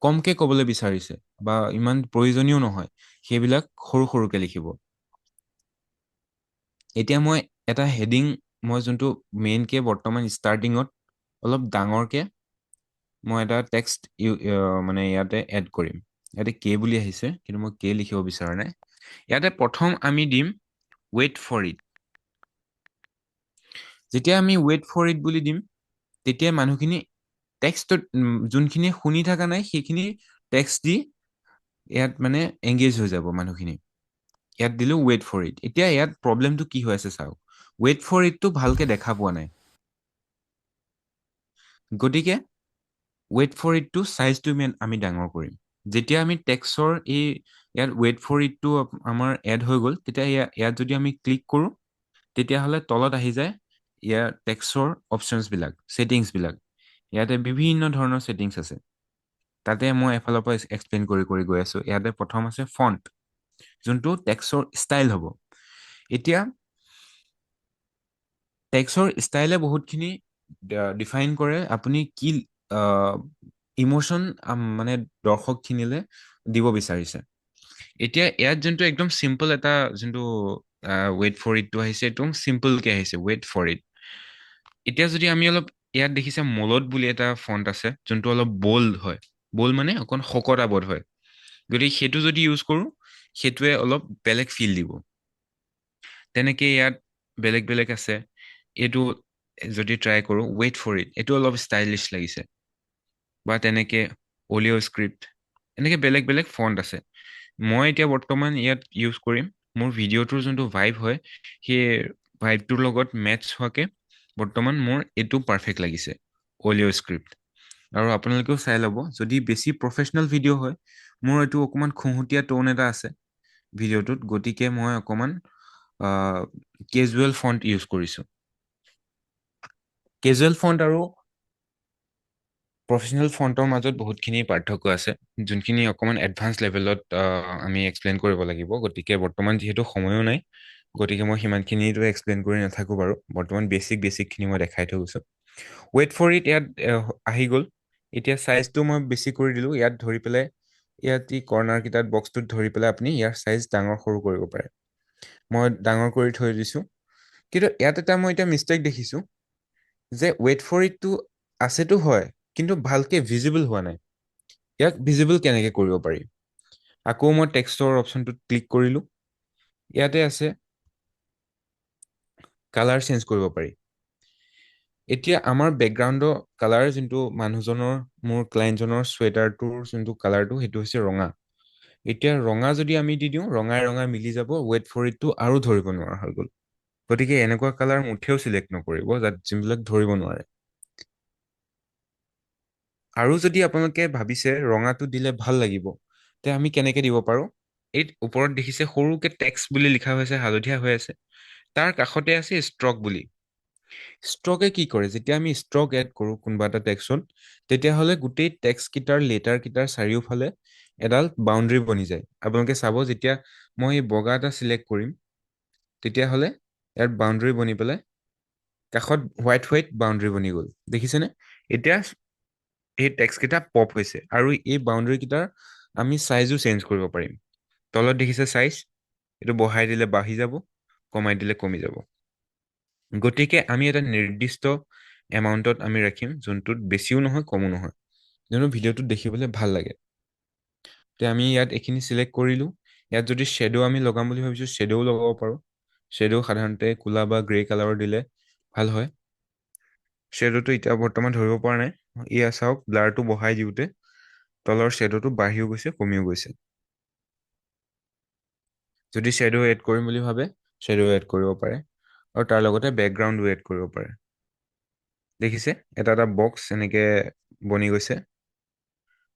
কমকে ক'বলৈ বিচাৰিছে বা ইমান প্ৰয়োজনীয় নহয়, সেইবিলাক সৰু সৰুকে লিখিব। এতিয়া মই এটা হেডিং, মই যোনটো মেইনকে বৰ্তমান ষ্টাৰ্টিঙত অলপ ডাঙৰকে মই এটা টেক্সট মানে ইয়াতে এড কৰিম। ইয়াতে কে বুলি আহিছে, কিন্তু মই কে লিখিব বিচৰা নাই। ইয়াতে প্ৰথম আমি দিম ৱেইট ফৰ ইট। যেতিয়া আমি ৱেইট ফৰ ইট বুলি দিম, তেতিয়া মানুহখিনি টেক্সটত যোনখিনি শুনি থকা নাই, সেইখিনি টেক্সট দি ইয়াত মানে এংগেজ হৈ যাব মানুহখিনি। ইয়াত দিলোঁ ৱেইট ফৰ ইট। এতিয়া ইয়াত প্ৰব্লেমটো কি হৈ আছে চাওক, ৱেইট ফৰ ইটটো ভালকে দেখা পোৱা নাই, গতিকে ৱেইট ফৰ ইটটো চাইজটো আমি ডাঙৰ কৰিম। যেতিয়া আমি টেক্সটৰ ইয়াত ৱেইট ফৰ ইটটো আমাৰ এড হৈ গ'ল, তেতিয়া ইয়াত যদি আমি ক্লিক কৰোঁ, তেতিয়াহ'লে তলত আহি যায় ইয়াৰ টেক্সটৰ অপশ্যনছবিলাক, ছেটিংছবিলাক। ইয়াতে বিভিন্ন ধৰণৰ ছেটিংছ আছে, তাতে মই এফালৰ পৰা এক্সপ্লেইন কৰি কৰি গৈ আছোঁ। ইয়াতে প্ৰথম আছে ফণ্ট, যোনটো টেক্সটৰ ষ্টাইল হ'ব। এতিয়া টেক্সটৰ ষ্টাইলে বহুতখিনি ডিফাইন কৰে আপুনি কি ইম'শ্যন মানে দৰ্শকখিনিলে দিব বিচাৰিছে। এতিয়া ইয়াত যোনটো একদম চিম্পল এটা যোনটো ৱেইট ফৰ ইটটো আহিছে, একদম চিম্পলকে আহিছে, ৱেইট ফৰ ইট। এতিয়া যদি আমি অলপ, ইয়াত দেখিছে মলত বুলি এটা ফণ্ট আছে, যোনটো অলপ বল্ড হয়, বল্ড মানে অকণ শকতাবদ্ধ হয়, গতিকে সেইটো যদি ইউজ কৰোঁ, সেইটোৱে অলপ বেলেগ ফিল দিব। তেনেকে ইয়াত বেলেগ বেলেগ আছে। এইটো যদি ট্ৰাই কৰোঁ, ৱেইট ফৰ ইট, এইটো অলপ ষ্টাইলিছ লাগিছে, বা তেনেকে অলিঅ' স্ক্ৰিপ্ট, এনেকে বেলেগ বেলেগ ফণ্ট আছে। মই এতিয়া বৰ্তমান ইয়াত ইউজ কৰিম মোৰ ভিডিঅ'টোৰ যোনটো ভাইব হয় সেই ভাইবটোৰ লগত মেটচ হোৱাকে বৰ্তমান মোৰ এইটো পাৰফেক্ট লাগিছে অডিঅ' স্ক্ৰিপ্ট। আৰু আপোনালোকেও চাই ল'ব যদি বেছি প্ৰফেচনেল ভিডিঅ' হয় মোৰ এইটো অকণমান খুহুতীয়া টোন এটা আছে ভিডিঅ'টোত, গতিকে মই অকণমান কেজুৱেল ফণ্ট ইউজ কৰিছোঁ। কেজুৱেল ফণ্ট আৰু প্ৰফেচনেল ফণ্টৰ মাজত বহুতখিনি পাৰ্থক্য আছে যোনখিনি অকণমান এডভান্স লেভেলত আমি এক্সপ্লেইন কৰিব লাগিব। গতিকে বৰ্তমান যিহেতু সময়ো নাই গতিকে মই সিমানখিনিতো এক্সপ্লেইন কৰি নাথাকোঁ বাৰু, বৰ্তমান বেছিকখিনি মই দেখাই থৈ গৈছোঁ। ৱেইট ফৰ ইট ইয়াত আহি গ'ল। এতিয়া চাইজটো মই বেছি কৰি দিলোঁ, ইয়াত ধৰি পেলাই ইয়াত এই কৰ্ণাৰকেইটাত বক্সটোত ধৰি পেলাই আপুনি ইয়াৰ চাইজ ডাঙৰ সৰু কৰিব পাৰে। মই ডাঙৰ কৰি থৈ দিছোঁ, কিন্তু ইয়াত এটা মই এতিয়া মিষ্টেক দেখিছোঁ যে ৱেইট ফৰ ইটটো আছেতো হয় কিন্তু ভালকে ভিজিবল হোৱা নাই। ইয়াক ভিজিবল কেনেকে কৰিব পাৰি? আকৌ মই টেক্সটৰ অপশ্যনটোত ক্লিক কৰিলোঁ, ইয়াতে আছে কালাৰ চেঞ্জ কৰিব পাৰি। এতিয়া আমাৰ বেকগ্ৰাউণ্ডৰ কালাৰ যোনটো মানুহজনৰ মোৰ ক্লায়েণ্টজনৰ চুৱেটাৰটোৰ যোনটো কালাৰটো সেইটো হৈছে ৰঙা। এতিয়া ৰঙা যদি আমি দি দিওঁ ৰঙাই ৰঙাই মিলি যাব, ৱেইট ফৰ ইটটো আৰু ধৰিব নোৱাৰা হৈ গ'ল। গতিকে এনেকুৱা কালাৰ মুঠেও চিলেক্ট নকৰিব যাত যোনবিলাক ধৰিব নোৱাৰে। আৰু যদি আপোনালোকে ভাবিছে ৰঙাটো দিলে ভাল লাগিব তে আমি কেনেকে দিব পাৰোঁ? এই ওপৰত দেখিছে সৰুকে টেক্সট বুলি লিখা হৈছে, হালধীয়া হৈ আছে, তাৰ কাষতে আছে ষ্ট্ৰক বুলি। ষ্ট্ৰকে কি কৰে? যেতিয়া আমি ষ্ট্ৰক এড কৰোঁ কোনোবা এটা টেক্সটত তেতিয়াহ'লে গোটেই টেক্সটকেইটাৰ লেটাৰকেইটাৰ চাৰিওফালে এডাল বাউণ্ডেৰী বনি যায়। আপোনালোকে চাব যেতিয়া মই এই বগা এটা চিলেক্ট কৰিম তেতিয়াহ'লে ইয়াত বাউণ্ডেৰী বনি পেলাই কাষত হোৱাইট হোৱাইট বাউণ্ডেৰী বনি গ'ল, দেখিছেনে? এতিয়া এই টেক্সটকেইটা পপ হৈছে আৰু এই বাউণ্ডেৰীকেইটাৰ আমি চাইজো চেঞ্জ কৰিব পাৰিম। তলত দেখিছে চাইজ, এইটো বঢ়াই দিলে বাঢ়ি যাব, কমাই দিলে কমি যাব। গতিকে আমি এটা নিৰ্দিষ্ট এমাউণ্টত আমি ৰাখিম যোনটোত বেছিও নহয় কমো নহয়, যোনটো ভিডিঅ'টোত দেখিবলৈ ভাল লাগে। তে আমি ইয়াত এইখিনি চিলেক্ট কৰিলোঁ। ইয়াত যদি শ্বেডো আমি লগাম বুলি ভাবিছোঁ শ্বেডোও লগাব পাৰোঁ। শ্বেডো সাধাৰণতে ক'লা বা গ্ৰে কালাৰৰ দিলে ভাল হয়। শ্বেডোটো এতিয়া বৰ্তমান ধৰিব পৰা নাই, এয়া চাওক ব্লাৰটো বঢ়াই দিওঁতে তলৰ শ্বেডোটো বাঢ়িও গৈছে কমিও গৈছে। যদি শ্বেডো এড কৰিম বুলি ভাবে শ্বেডো এড কৰিব পাৰে আৰু তাৰ লগতে বেকগ্ৰাউণ্ডো এড কৰিব পাৰে। দেখিছে এটা এটা বক্স এনেকে বনি গৈছে।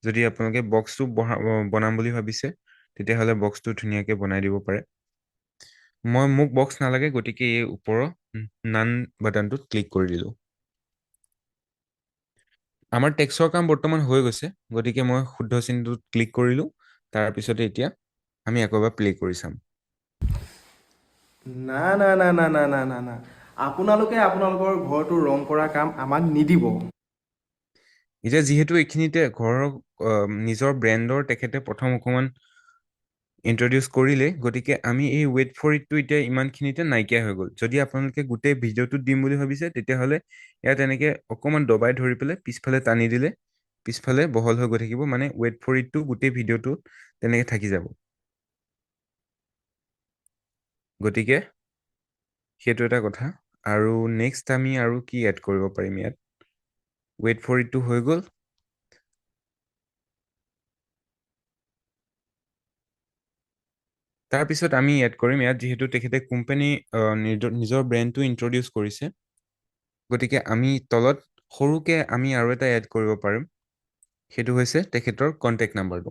যদি আপোনালোকে বক্সটো বনাম বুলি ভাবিছে তেতিয়াহ'লে বক্সটো ধুনীয়াকে বনাই দিব পাৰে। মোক বক্স নালাগে গতিকে এই ওপৰৰ নান বাটনটোত ক্লিক কৰি দিলোঁ। আমাৰ টেক্সৰ কাম বৰ্তমান হৈ গৈছে গতিকে মই শুদ্ধ চিনটোত ক্লিক কৰিলোঁ। তাৰপিছতে এতিয়া আমি আকৌ এবাৰ প্লে কৰি চাম। না না না না না না না না আপোনালোকে আপোনালোকৰ ঘৰটো ৰং কৰা কাম আমাক নিদিব। এতিয়া যিহেতু এইখিনিতে ঘৰৰ নিজৰ ব্ৰেণ্ডৰ তেখেতে প্ৰথম অকণমান ইন্ট্ৰডিউচ কৰিলে গতিকে আমি এই ৱেইট ফৰ ইটটো এতিয়া ইমানখিনিতে নাইকিয়া হৈ গ'ল। যদি আপোনালোকে গোটেই ভিডিঅ'টোত দিম বুলি ভাবিছে তেতিয়াহ'লে ইয়াত এনেকে অকণমান দবাই ধৰি পেলাই পিছফালে টানি দিলে পিছফালে বহল হৈ গৈ থাকিব, মানে ৱেইট ফৰ ইটটো গোটেই ভিডিঅ'টো তেনেকে থাকি যাব। গতিকে সেইটো এটা কথা। আৰু নেক্সট আমি আৰু কি এড কৰিব পাৰিম? ইয়াত ৱেইট ফৰ ইটটো হৈ গ'ল। তাৰপিছত আমি এড কৰিম ইয়াত যিহেতু তেখেতে কোম্পানী নিজৰ ব্ৰেণ্ডটো ইন্ট্ৰডিউচ কৰিছে গতিকে আমি তলত সৰুকে আমি আৰু এটা এড কৰিব পাৰিম, সেইটো হৈছে তেখেতৰ কণ্টেক্ট নাম্বাৰটো।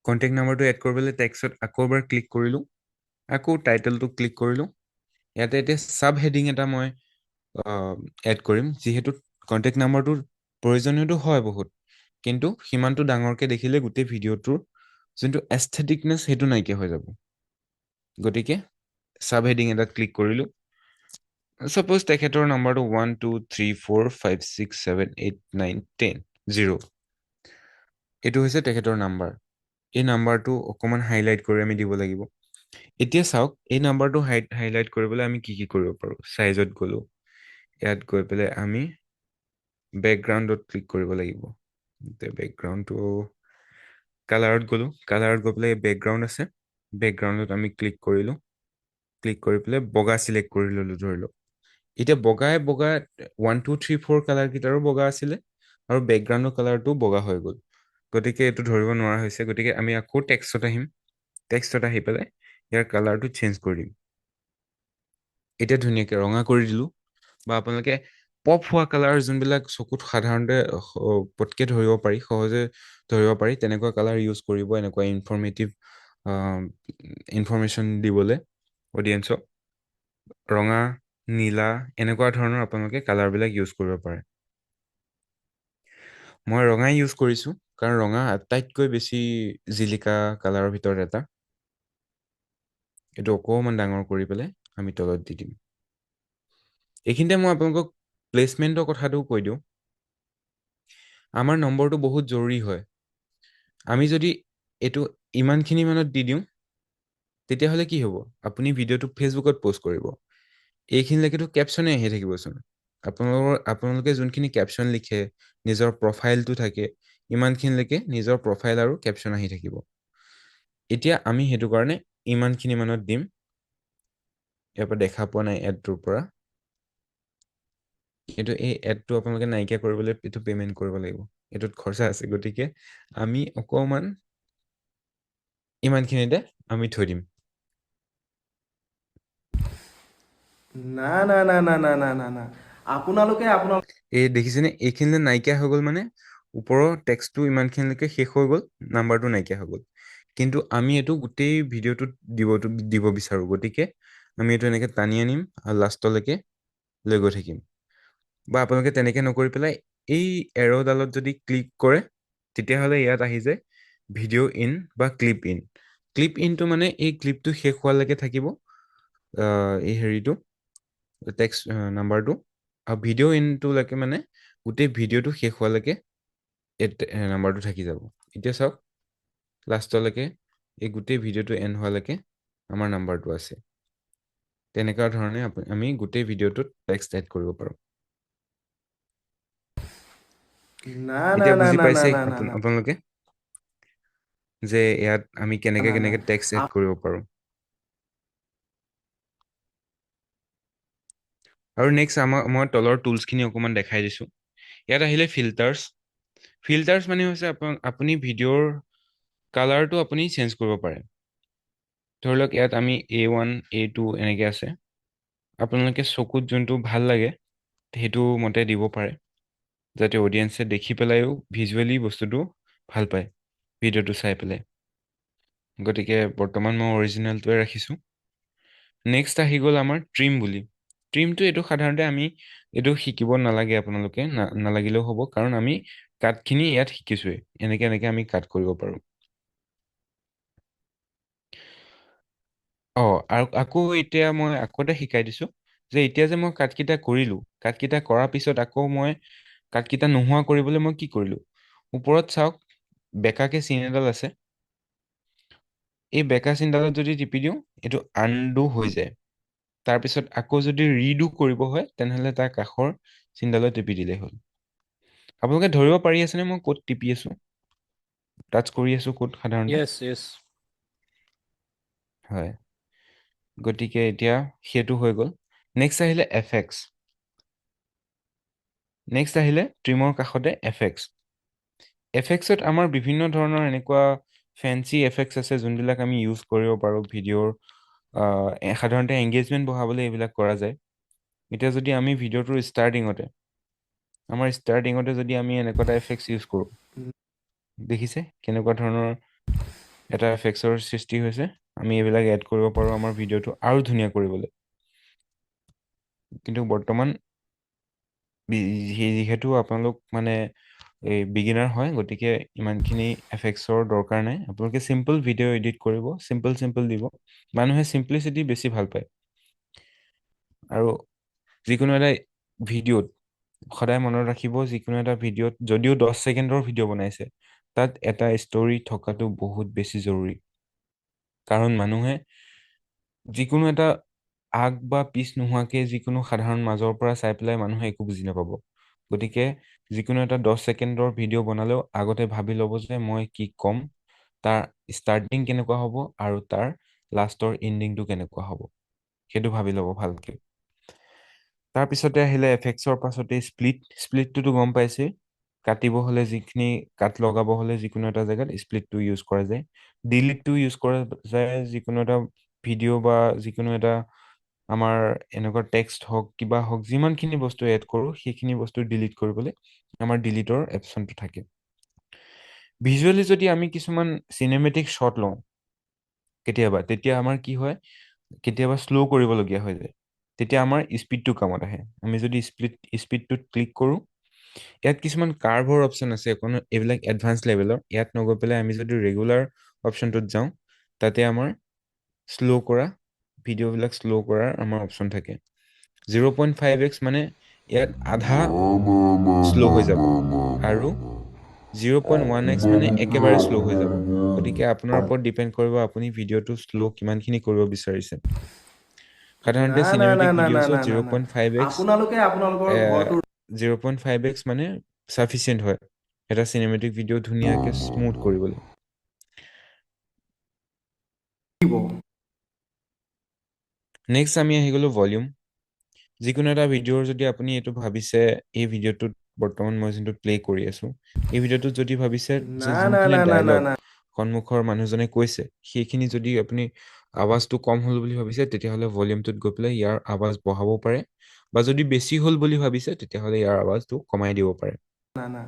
কণ্টেক্ট নাম্বাৰটো এড কৰিবলৈ টেক্সটত আকৌ এবাৰ ক্লিক কৰিলোঁ, আকৌ টাইটেলটো ক্লিক কৰিলোঁ। ইয়াতে এতিয়া চাব হেডিং এটা মই এড কৰিম, যিহেতু কণ্টেক্ট নাম্বাৰটোৰ প্ৰয়োজনীয়তো হয় বহুত, কিন্তু সিমানটো ডাঙৰকে দেখিলে গোটেই ভিডিঅ'টোৰ যোনটো এস্থেটিকনেছ সেইটো নাইকিয়া হৈ যাব। গতিকে চাব হেডিং এটা ক্লিক কৰিলোঁ। ছাপ'জ তেখেতৰ নাম্বাৰটো 1 2 3 4 5 6 7 8 9 10 0। এইটো হৈছে তেখেতৰ নাম্বাৰ। এই নাম্বাৰটো অকণমান হাইলাইট কৰি আমি দিব লাগিব। এতিয়া চাওক এই নাম্বাৰটো হাইলাইট কৰিবলৈ আমি কি কৰিব পাৰোঁ? চাইজত গ'লোঁ, ইয়াত গৈ পেলাই আমি বেকগ্ৰাউণ্ডত ক্লিক কৰিব লাগিব। বেকগ্ৰাউণ্ডটো কালাৰত গ'লোঁ, কালাৰত গৈ পেলাই বেকগ্ৰাউণ্ড আছে, বেকগ্ৰাউণ্ডত আমি ক্লিক কৰিলোঁ, ক্লিক কৰি পেলাই বগা চিলেক্ট কৰি ল'লোঁ ধৰি লওক। এতিয়া বগাই 1 2 3 4 কালাৰকেইটাৰো বগা আছিলে আৰু বেকগ্ৰাউণ্ডৰ কালাৰটো বগা হৈ গ'ল। গতিকে এইটো ধৰিব নোৱাৰা হৈছে, গতিকে আমি আকৌ টেক্সটত আহিম। টেক্সটত আহি পেলাই ইয়াৰ কালাৰটো চেঞ্জ কৰি দিম। এতিয়া ধুনীয়াকৈ ৰঙা কৰি দিলোঁ, বা আপোনালোকে পপ হোৱা কালাৰ যোনবিলাক চকুত সাধাৰণতে পটকে ধৰিব পাৰি, সহজে ধৰিব পাৰি, তেনেকুৱা কালাৰ ইউজ কৰিব এনেকুৱা ইনফৰমেশ্যন দিবলৈ অডিয়েঞ্চক। ৰঙা, নীলা এনেকুৱা ধৰণৰ আপোনালোকে কালাৰবিলাক ইউজ কৰিব পাৰে। মই ৰঙাই ইউজ কৰিছোঁ, কাৰণ ৰঙা আটাইতকৈ বেছি জিলিকা কালাৰৰ ভিতৰত এটা। এইটো অকণমান ডাঙৰ কৰি পেলাই আমি তলত দি দিম। এইখিনিতে মই আপোনালোকক প্লেচমেণ্টৰ কথাটো কৈ দিওঁ। আমাৰ নম্বৰটো বহুত জৰুৰী হয়। আমি যদি এইটো ইমানখিনি মানত দি দিওঁ, তেতিয়াহ'লে কি হ'ব? আপুনি ভিডিঅ'টো ফেচবুকত পষ্ট কৰিব, এইখিনিলৈকেতো কেপশ্যনে আহি থাকিবচোন। আপোনালোকে যোনখিনি কেপশ্যন লিখে, নিজৰ প্ৰফাইলটো থাকে, ইমানখিনিলৈকে নিজৰ প্ৰফাইল আৰু কেপশ্যন আহি থাকিব। এতিয়া আমি সেইটো কাৰণে ইমানখিনি মানত দিম। ইয়াৰ পৰা দেখা পোৱা নাই এডটোৰ পৰা, কিন্তু এই এডটো আপোনালোকে নাইকিয়া কৰিবলৈ এইটো পে'মেণ্ট কৰিব লাগিব, এইটোত খৰচা আছে। গতিকে আমি অকণমান ইমানখিনিতে আমি থৈ দিম। না না না না না না না না আপোনালোকে এই দেখিছেনে, এইখিনিলে নাইকিয়া হৈ গ'ল, মানে ওপৰৰ টেক্সটটো ইমানখিনিলৈকে শেষ হৈ গ'ল, নাম্বাৰটো নাইকিয়া হৈ গ'ল। কিন্তু আমি এইটো গোটেই ভিডিঅ'টোত দিব বিচাৰোঁ, গতিকে আমি এইটো এনেকৈ টানি আনিম আৰু লাষ্টলৈকে লৈ গৈ থাকিম। বা আপোনালোকে তেনেকৈ নকৰি পেলাই এই এৰ'ডালত যদি ক্লিক কৰে, তেতিয়াহ'লে ইয়াত আহি যায় ভিডিঅ' ইন বা ক্লিপ ইন। ক্লিপ ইনটো মানে এই ক্লিপটো শেষ হোৱালৈকে থাকিব, এই হেৰিটো টেক্সট নাম্বাৰটো। আৰু ভিডিঅ' ইনটোলৈকে মানে গোটেই ভিডিঅ'টো শেষ হোৱালৈকে এই নাম্বাৰটো থাকি যাব। এতিয়া চাওক, লাষ্টলৈকে এই গোটেই ভিডিঅ'টো এণ্ড হোৱালৈকে আমাৰ নাম্বাৰটো আছে। তেনেকুৱা ধৰণে আমি গোটেই ভিডিঅ'টোত টেক্সট এড কৰিব পাৰোঁ। না না এতিয়া না বুজি না না পাইছে না না না আপোনালোকে যে ইয়াত আমি কেনেকে না না কেনেকে টেক্সট এড কৰিব পাৰোঁ। আৰু নেক্সট মই তলৰ টুলছখিনি অকণমান দেখাই দিছোঁ। ইয়াত আহিলে ফিল্টাৰ্ছ। ফিল্টাৰ্ছ মানে হৈছে আপুনি ভিডিঅ'ৰ কালাৰটো আপুনি চেঞ্জ কৰিব পাৰে। ধৰি লওক ইয়াত আমি A1, A2 এনেকৈ আছে। আপোনালোকে চকুত যোনটো ভাল লাগে সেইটো মতে দিব পাৰে, যাতে অডিয়েঞ্চে দেখি পেলাইও ভিজুৱেলি বস্তুটো ভাল পায় ভিডিঅ'টো চাই পেলাই। গতিকে বৰ্তমান মই অৰিজিনেলটোৱে ৰাখিছোঁ। নেক্সট আহি গ'ল আমাৰ ট্ৰিম বুলি। ট্ৰিমটো এইটো সাধাৰণতে আমি এইটো শিকিব নালাগে, আপোনালোকে নালাগিলেও হ'ব, কাৰণ আমি কাটখিনি ইয়াত শিকিছোৱেই। এনেকৈ আমি কাট কৰিব পাৰোঁ। আৰু আকৌ এতিয়া মই আকৌ এটা শিকাই দিছোঁ যে এতিয়া যে মই কাটকেইটা কৰিলোঁ, কাটকেইটা কৰাৰ পিছত আকৌ মই কাটকেইটা নোহোৱা কৰিবলৈ মই কি কৰিলোঁ? ওপৰত চাওক, বেকাকে চিন এডাল আছে। এই বেকা চিনডালত যদি টিপি দিওঁ, এইটো আনডু হৈ যায়। তাৰপিছত আকৌ যদি ৰিডু কৰিব হয়, তেনেহ'লে তাৰ কাষৰ চিনডালত টিপি দিলেই হ'ল। আপোনালোকে ধৰিব পাৰি আছেনে মই ক'ত টিপি আছোঁ, টাচ কৰি আছোঁ ক'ত সাধাৰণতে? য়েছ। হয়, গতিকে এতিয়া সেইটো হৈ গ'ল। নেক্সট আহিলে এফেক্টছ। নেক্সট আহিলে ট্ৰিমৰ কাষতে এফেক্টছ। এফেক্টছত আমাৰ বিভিন্ন ধৰণৰ এনেকুৱা ফেঞ্চি এফেক্টছ আছে, যোনবিলাক আমি ইউজ কৰিব পাৰোঁ ভিডিঅ'ৰ। সাধাৰণতে এংগেজমেণ্ট বঢ়াবলৈ এইবিলাক কৰা যায়। এতিয়া যদি আমি ভিডিঅ'টোৰ ষ্টাৰ্টিঙতে যদি আমি এনেকুৱা এটা এফেক্টছ ইউজ কৰোঁ, দেখিছে কেনেকুৱা ধৰণৰ এটা এফেক্টছৰ সৃষ্টি হৈছে। আমি এইবিলাক এড কৰিব পাৰোঁ আমাৰ ভিডিঅ'টো আৰু ধুনীয়া কৰিবলৈ। কিন্তু বৰ্তমান যিহেতু আপোনালোক মানে এই বিগিনাৰ হয়, গতিকে ইমানখিনি এফেক্টছৰ দৰকাৰ নাই। আপোনালোকে চিম্পল ভিডিঅ' এডিট কৰিব, চিম্পল দিব। মানুহে চিম্পলিচিটি বেছি ভাল পায়। আৰু যিকোনো এটা ভিডিঅ'ত সদায় মনত ৰাখিব, যিকোনো এটা ভিডিঅ'ত যদিও 10 ছেকেণ্ডৰ ভিডিঅ' বনাইছে, তাত এটা ষ্টৰি থকাটো বহুত বেছি জৰুৰী। কাৰণ মানুহে যিকোনো এটা আগ বা পিছ নোহোৱাকৈ যিকোনো সাধাৰণ মাজৰ পৰা চাই পেলাই মানুহে একো বুজি নাপাব। গতিকে যিকোনো এটা 10 ছেকেণ্ডৰ ভিডিঅ' বনালেও আগতে ভাবি ল'ব যে মই কি ক'ম, তাৰ ষ্টাৰ্টিং কেনেকুৱা হ'ব আৰু তাৰ লাষ্টৰ এণ্ডিংটো কেনেকুৱা হ'ব, সেইটো ভাবি ল'ব ভালকৈ। তাৰপিছতে আহিলে এফেক্টছৰ পাছতে স্প্লিটটোতো গম পাইছেই। কাটিব হ'লে যিখিনি কাট লগাব হ'লে যিকোনো এটা জেগাত স্প্লিটটো ইউজ কৰা যায়, ডিলিটটো ইউজ কৰা যায় যিকোনো এটা ভিডিঅ' বা যিকোনো এটা আমাৰ এনেকুৱা টেক্সট হওক কিবা হওক যিমানখিনি বস্তু এড কৰোঁ সেইখিনি বস্তু ডিলিট কৰিবলৈ আমাৰ ডিলিটৰ অপশ্যনটো থাকে। ভিজুৱেলি যদি আমি কিছুমান চিনেমেটিক শ্বট লওঁ কেতিয়াবা, তেতিয়া আমাৰ কি হয়, কেতিয়াবা শ্ল' কৰিবলগীয়া হৈ যায়, তেতিয়া আমাৰ স্পীডটো কামত আহে। আমি যদি স্পীডটোত ক্লিক কৰোঁ, ইয়াত কিছুমান কাৰ্ভৰ অপশ্যন আছে, কোনো এইবিলাক এডভান্স লেভেলৰ, ইয়াত নগৈ পেলাই আমি যদি ৰেগুলাৰ অপশ্যনটোত যাওঁ, তাতে আমাৰ শ্ল' কৰা ভিডিঅ'বিলাক শ্ল' কৰাৰ আমাৰ অপশ্যন থাকে। 0.5x মানে ইয়াত আধা শ্ল' হৈ যাব, আৰু 0.1x মানে একেবাৰে শ্ল' হৈ যাব। গতিকে আপোনাৰ ওপৰত ডিপেণ্ড কৰিব আপুনি ভিডিঅ'টো শ্ল' কিমানখিনি কৰিব বিচাৰিছে। সাধাৰণতে না না না চিনেমেটিক না না ভিডিঅ'ছত না না না 0.5x আপোনালোকে আপোনালোকৰ ঘৰটো 0.5x মানে চাফিচিয়েণ্ট হয় এটা চিনেমেটিক ভিডিঅ' ধুনীয়াকৈ স্মুথ কৰিবলৈ। দিব। নেক্সট আমি আহি গ'লো ভলিউম। যিকোনো এটা ভিডিঅ'ৰ যদি আপুনি এইটো ভাবিছে, এই ভিডিঅ'টোত বৰ্তমান মই যোনটো প্লে কৰি আছো, এই ভিডিঅ'টোত যদি ভাবিছে যে না না যোনখিনি না না না ডায়লগ না সন্মুখৰ মানুহজনে কৈছে সেইখিনি যদি আপুনি আৱাজটো কম হ'ল বুলি ভাবিছে, তেতিয়াহ'লে ভলিউমটোত গৈ পেলাই ইয়াৰ আৱাজ বঢ়াব পাৰে, বা যদি বেছি হ'ল বুলি ভাবিছে তেতিয়াহ'লে ইয়াৰ আৱাজটো কমাই দিব পাৰে। না না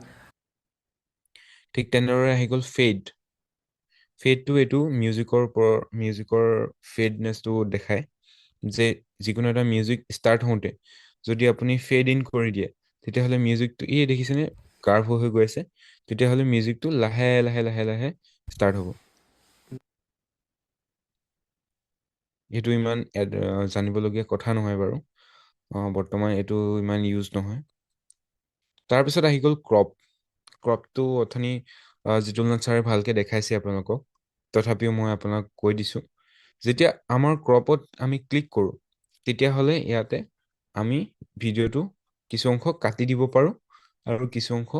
ঠিক তেনেদৰে আহি গ'ল ফেড। ফেডটো এইটো মিউজিকৰ ফেডনেছটো দেখায়, যে যিকোনো এটা মিউজিক ষ্টাৰ্ট হওঁতে যদি আপুনি ফেড ইন কৰি দিয়ে, তেতিয়াহ'লে মিউজিকটো দেখিছেনে কাৰ্ভ হৈ গৈ আছে, তেতিয়াহ'লে মিউজিকটো লাহে লাহে লাহে লাহে ষ্টাৰ্ট হ'ব। এইটো ইমান জানিবলগীয়া কথা নহয় বাৰু, বৰ্তমান এইটো ইমান ইউজ নহয়। তাৰপিছত আহি গ'ল ক্ৰপটো অথনি জিতুলনাথ ছাৰে ভালকৈ দেখাইছে আপোনালোকক, তথাপিও মই আপোনাক কৈ দিছোঁ। যেতিয়া আমাৰ ক্ৰপত আমি ক্লিক কৰোঁ, তেতিয়াহ'লে ইয়াতে আমি ভিডিঅ'টো কিছু অংশ কাটি দিব পাৰোঁ, আৰু কিছু অংশ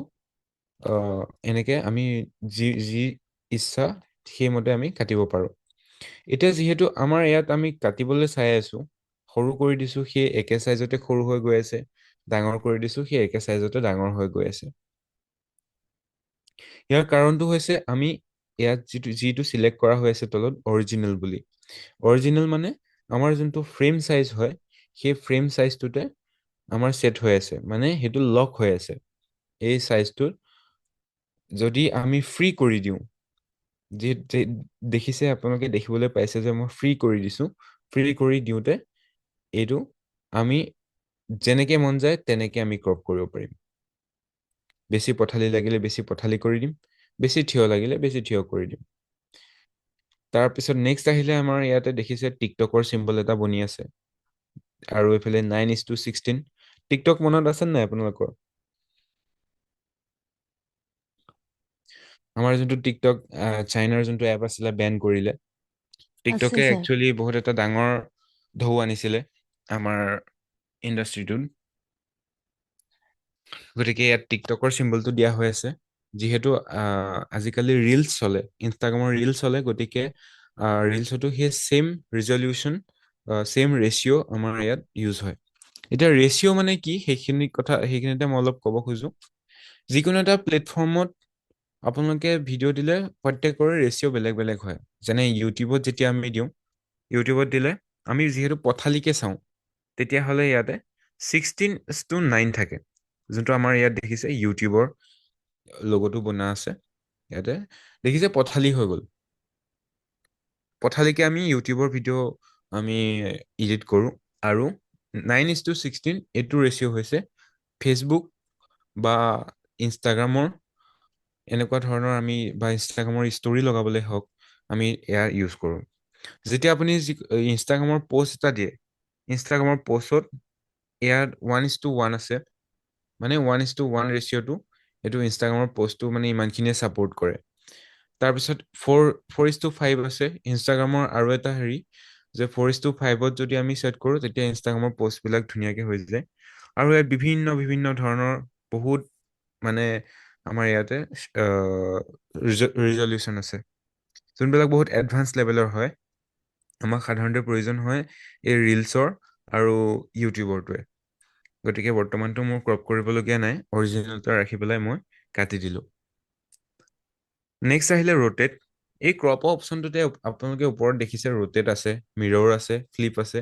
এনেকৈ আমি যি ইচ্ছা সেইমতে আমি কাটিব পাৰোঁ। এতিয়া যিহেতু আমাৰ ইয়াত আমি কাটিবলৈ চাই আছোঁ, সৰু কৰি দিছোঁ সেই একে চাইজতে সৰু হৈ গৈ আছে, ডাঙৰ কৰি দিছোঁ সেই একে চাইজতে ডাঙৰ হৈ গৈ আছে। ইয়াৰ কাৰণটো হৈছে আমি ইয়াত যিটো চিলেক্ট কৰা হৈ আছে তলত অৰিজিনেল বুলি। অৰিজিনেল মানে আমাৰ যোনটো ফ্ৰেম চাইজ হয়, সেই ফ্ৰেম চাইজটোতে আমাৰ ছেট হৈ আছে, মানে সেইটো লক হৈ আছে। এই চাইজটোত যদি আমি ফ্ৰী কৰি দিওঁ, দেখিছে আপোনালোকে দেখিবলৈ পাইছে যে মই ফ্ৰী কৰি দিছোঁ, ফ্ৰী কৰি দিওঁতে এইটো আমি যেনেকৈ মন যায় তেনেকৈ আমি ক্ৰপ কৰিব পাৰিম। বেছি পথালি লাগিলে বেছি পথালি কৰি দিম, বেছি থিয় লাগিলে বেছি থিয় কৰি দিম। তাৰপিছত নেক্সট আহিলে আমাৰ ইয়াতে দেখিছে টিকটকৰ চিম্বল এটা বনি আছে, আৰু এইফালে 9:16। টিকটক মনত আছে নাই আপোনালোকৰ? আমাৰ যোনটো টিকটক চাইনাৰ যোনটো এপ আছিলে বেন কৰিলে। আছে টিকটকে ছাৰ। একচুৱেলি বহুত এটা ডাঙৰ ঢৌ আনিছিলে আমাৰ ইণ্ডাষ্ট্ৰিটোত। গতিকে ইয়াত টিকটকৰ চিম্বলটো দিয়া হৈ আছে। যিহেতু আজিকালি ৰিলছ চলে, ইনষ্টাগ্ৰামৰ ৰিলছ চলে, গতিকে ৰিলছতো সেই ছেইম ৰিজলিউশ্যন ছেইম ৰেচিঅ' আমাৰ ইয়াত ইউজ হয়। এতিয়া ৰেচিঅ' মানে কি সেইখিনিতে মই অলপ ক'ব খোজোঁ। যিকোনো এটা প্লেটফৰ্মত আপোনালোকে ভিডিঅ' দিলে প্ৰত্যেকৰে ৰেচিঅ' বেলেগ বেলেগ হয়। যেনে ইউটিউবত যেতিয়া আমি দিওঁ, ইউটিউবত দিলে আমি যিহেতু পথালিকে চাওঁ, তেতিয়াহ'লে ইয়াতে 16:9 থাকে, যোনটো আমাৰ ইয়াত দেখিছে ইউটিউবৰ লগটো বনা আছে, ইয়াতে দেখিছে পথালি হৈ গ'ল। পথালিকে আমি ইউটিউবৰ ভিডিঅ' আমি এডিট কৰোঁ, আৰু 9:16 এইটো ৰেচিঅ' হৈছে ফেচবুক বা ইনষ্টাগ্ৰামৰ এনেকুৱা ধৰণৰ আমি বা ইনষ্টাগ্ৰামৰ ষ্টৰি লগাবলৈ হওক আমি এয়া ইউজ কৰোঁ। যেতিয়া আপুনি ইনষ্টাগ্ৰামৰ পষ্ট এটা দিয়ে, ইনষ্টাগ্ৰামৰ পষ্টত ইয়াত 1:1 আছে, মানে 1:1 ৰেচিঅ'টো এইটো ইনষ্টাগ্ৰামৰ পষ্টটো মানে ইমানখিনিয়ে ছাপোৰ্ট কৰে। তাৰপিছত 4:5 আছে ইনষ্টাগ্ৰামৰ আৰু এটা হেৰি, যে 4:5ত যদি আমি ছেট কৰোঁ তেতিয়া ইনষ্টাগ্ৰামৰ পষ্টবিলাক ধুনীয়াকৈ হৈ যায়। আৰু ইয়াত বিভিন্ন বিভিন্ন ধৰণৰ বহুত মানে আমাৰ ইয়াতে ৰিজলিউশ্যন আছে, যোনবিলাক বহুত এডভান্স লেভেলৰ হয়। আমাক সাধাৰণতে প্ৰয়োজন হয় এই ৰিলছৰ আৰু ইউটিউবৰটোৱে। গতিকে বৰ্তমানটো মোৰ ক্ৰপ কৰিবলগীয়া নাই, অৰিজিনেলটা ৰাখি পেলাই মই কাটি দিলো। নেক্সট আহিলে ৰোটেট। এই ক্ৰপ অপশ্যনটোতে আপোনালোকে ওপৰত দেখিছে ৰোটেট আছে, মিৰৰ আছে, ফ্লিপ আছে।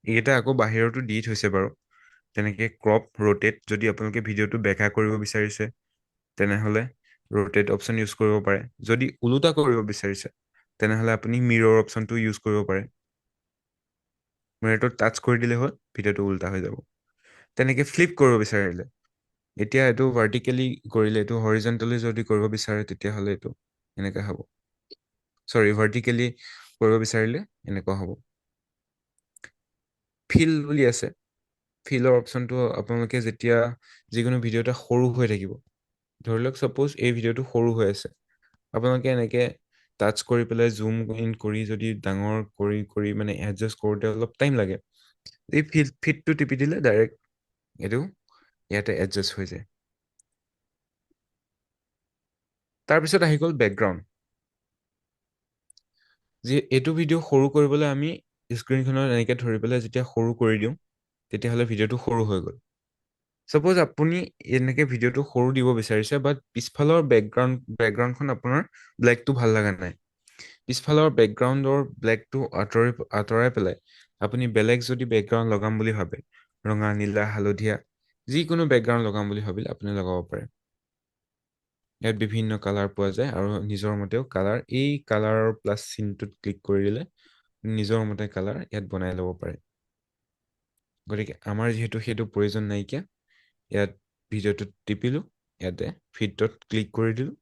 এইকেইটা আকৌ বাহিৰতো দি থৈছে বাৰু। তেনেকে ক্ৰপ, ৰোটেট, যদি আপোনালোকে ভিডিঅ'টো বেকা কৰিব বিচাৰিছে তেনেহ'লে ৰোটেট অপশ্যন ইউজ কৰিব পাৰে। যদি ওলোটা কৰিব বিচাৰিছে তেনেহ'লে আপুনি মিৰৰ অপশ্যনটো ইউজ কৰিব পাৰে। মিৰৰটো টাচ কৰি দিলে হ'ল, ভিডিঅ'টো উল্টা হৈ যাব। তেনেকে ফ্লিপ কৰিব বিচাৰিলে, এতিয়া এইটো ভাৰ্টিকেলি কৰিলে, এইটো হৰিজেণ্টেলি যদি কৰিব বিচাৰে তেতিয়াহ'লে এইটো এনেকৈ হ'ব। চৰি, ভাৰ্টিকেলি কৰিব বিচাৰিলে এনেকুৱা হ'ব। ফিল বুলি আছে। ফিলৰ অপশ্যনটো আপোনালোকে যেতিয়া যিকোনো ভিডিঅ' এটা সৰু হৈ থাকিব, ধৰি লওক ছাপ'জ এই ভিডিঅ'টো সৰু হৈ আছে, আপোনালোকে এনেকে টাচ কৰি পেলাই জুম ইন কৰি যদি ডাঙৰ কৰি কৰি মানে এডজাষ্ট কৰোঁতে অলপ টাইম লাগে। এই ফিটটো টিপি দিলে ডাইৰেক্ট এইটো ইয়াতে এডজাষ্ট হৈ যায়। তাৰপিছত আহি গ'ল বেকগ্ৰাউণ্ড। এইটো ভিডিঅ' সৰু কৰিবলৈ আমি স্ক্ৰীনখনত এনেকৈ ধৰি পেলাই যেতিয়া সৰু কৰি দিওঁ তেতিয়াহ'লে ভিডিঅ'টো সৰু হৈ গ'ল। ছাপ'জ আপুনি এনেকৈ ভিডিঅ'টো সৰু দিব বিচাৰিছে, বাট পিছফালৰ বেকগ্ৰাউণ্ডখন আপোনাৰ ব্লেকটো ভাল লগা নাই। পিছফালৰ বেকগ্ৰাউণ্ডৰ ব্লেকটো আঁতৰাই পেলাই আপুনি বেলেগ যদি বেকগ্ৰাউণ্ড লগাম বুলি ভাবে, ৰঙা, নীলা, হালধীয়া, যিকোনো বেকগ্ৰাউণ্ড লগাম বুলি ভাবিলে আপুনি লগাব পাৰে। ইয়াত বিভিন্ন কালাৰ পোৱা যায় আৰু নিজৰ মতেও কালাৰ, এই কালাৰৰ প্লাছ চিনটোত ক্লিক কৰি দিলে নিজৰ মতে কালাৰ ইয়াত বনাই ল'ব পাৰে। গতিকে আমাৰ যিহেতু সেইটো প্ৰয়োজন নাইকিয়া, ইয়াত ভিডিঅ'টোত টিপিলোঁ, ইয়াতে ফিটত ক্লিক কৰি দিলোঁ,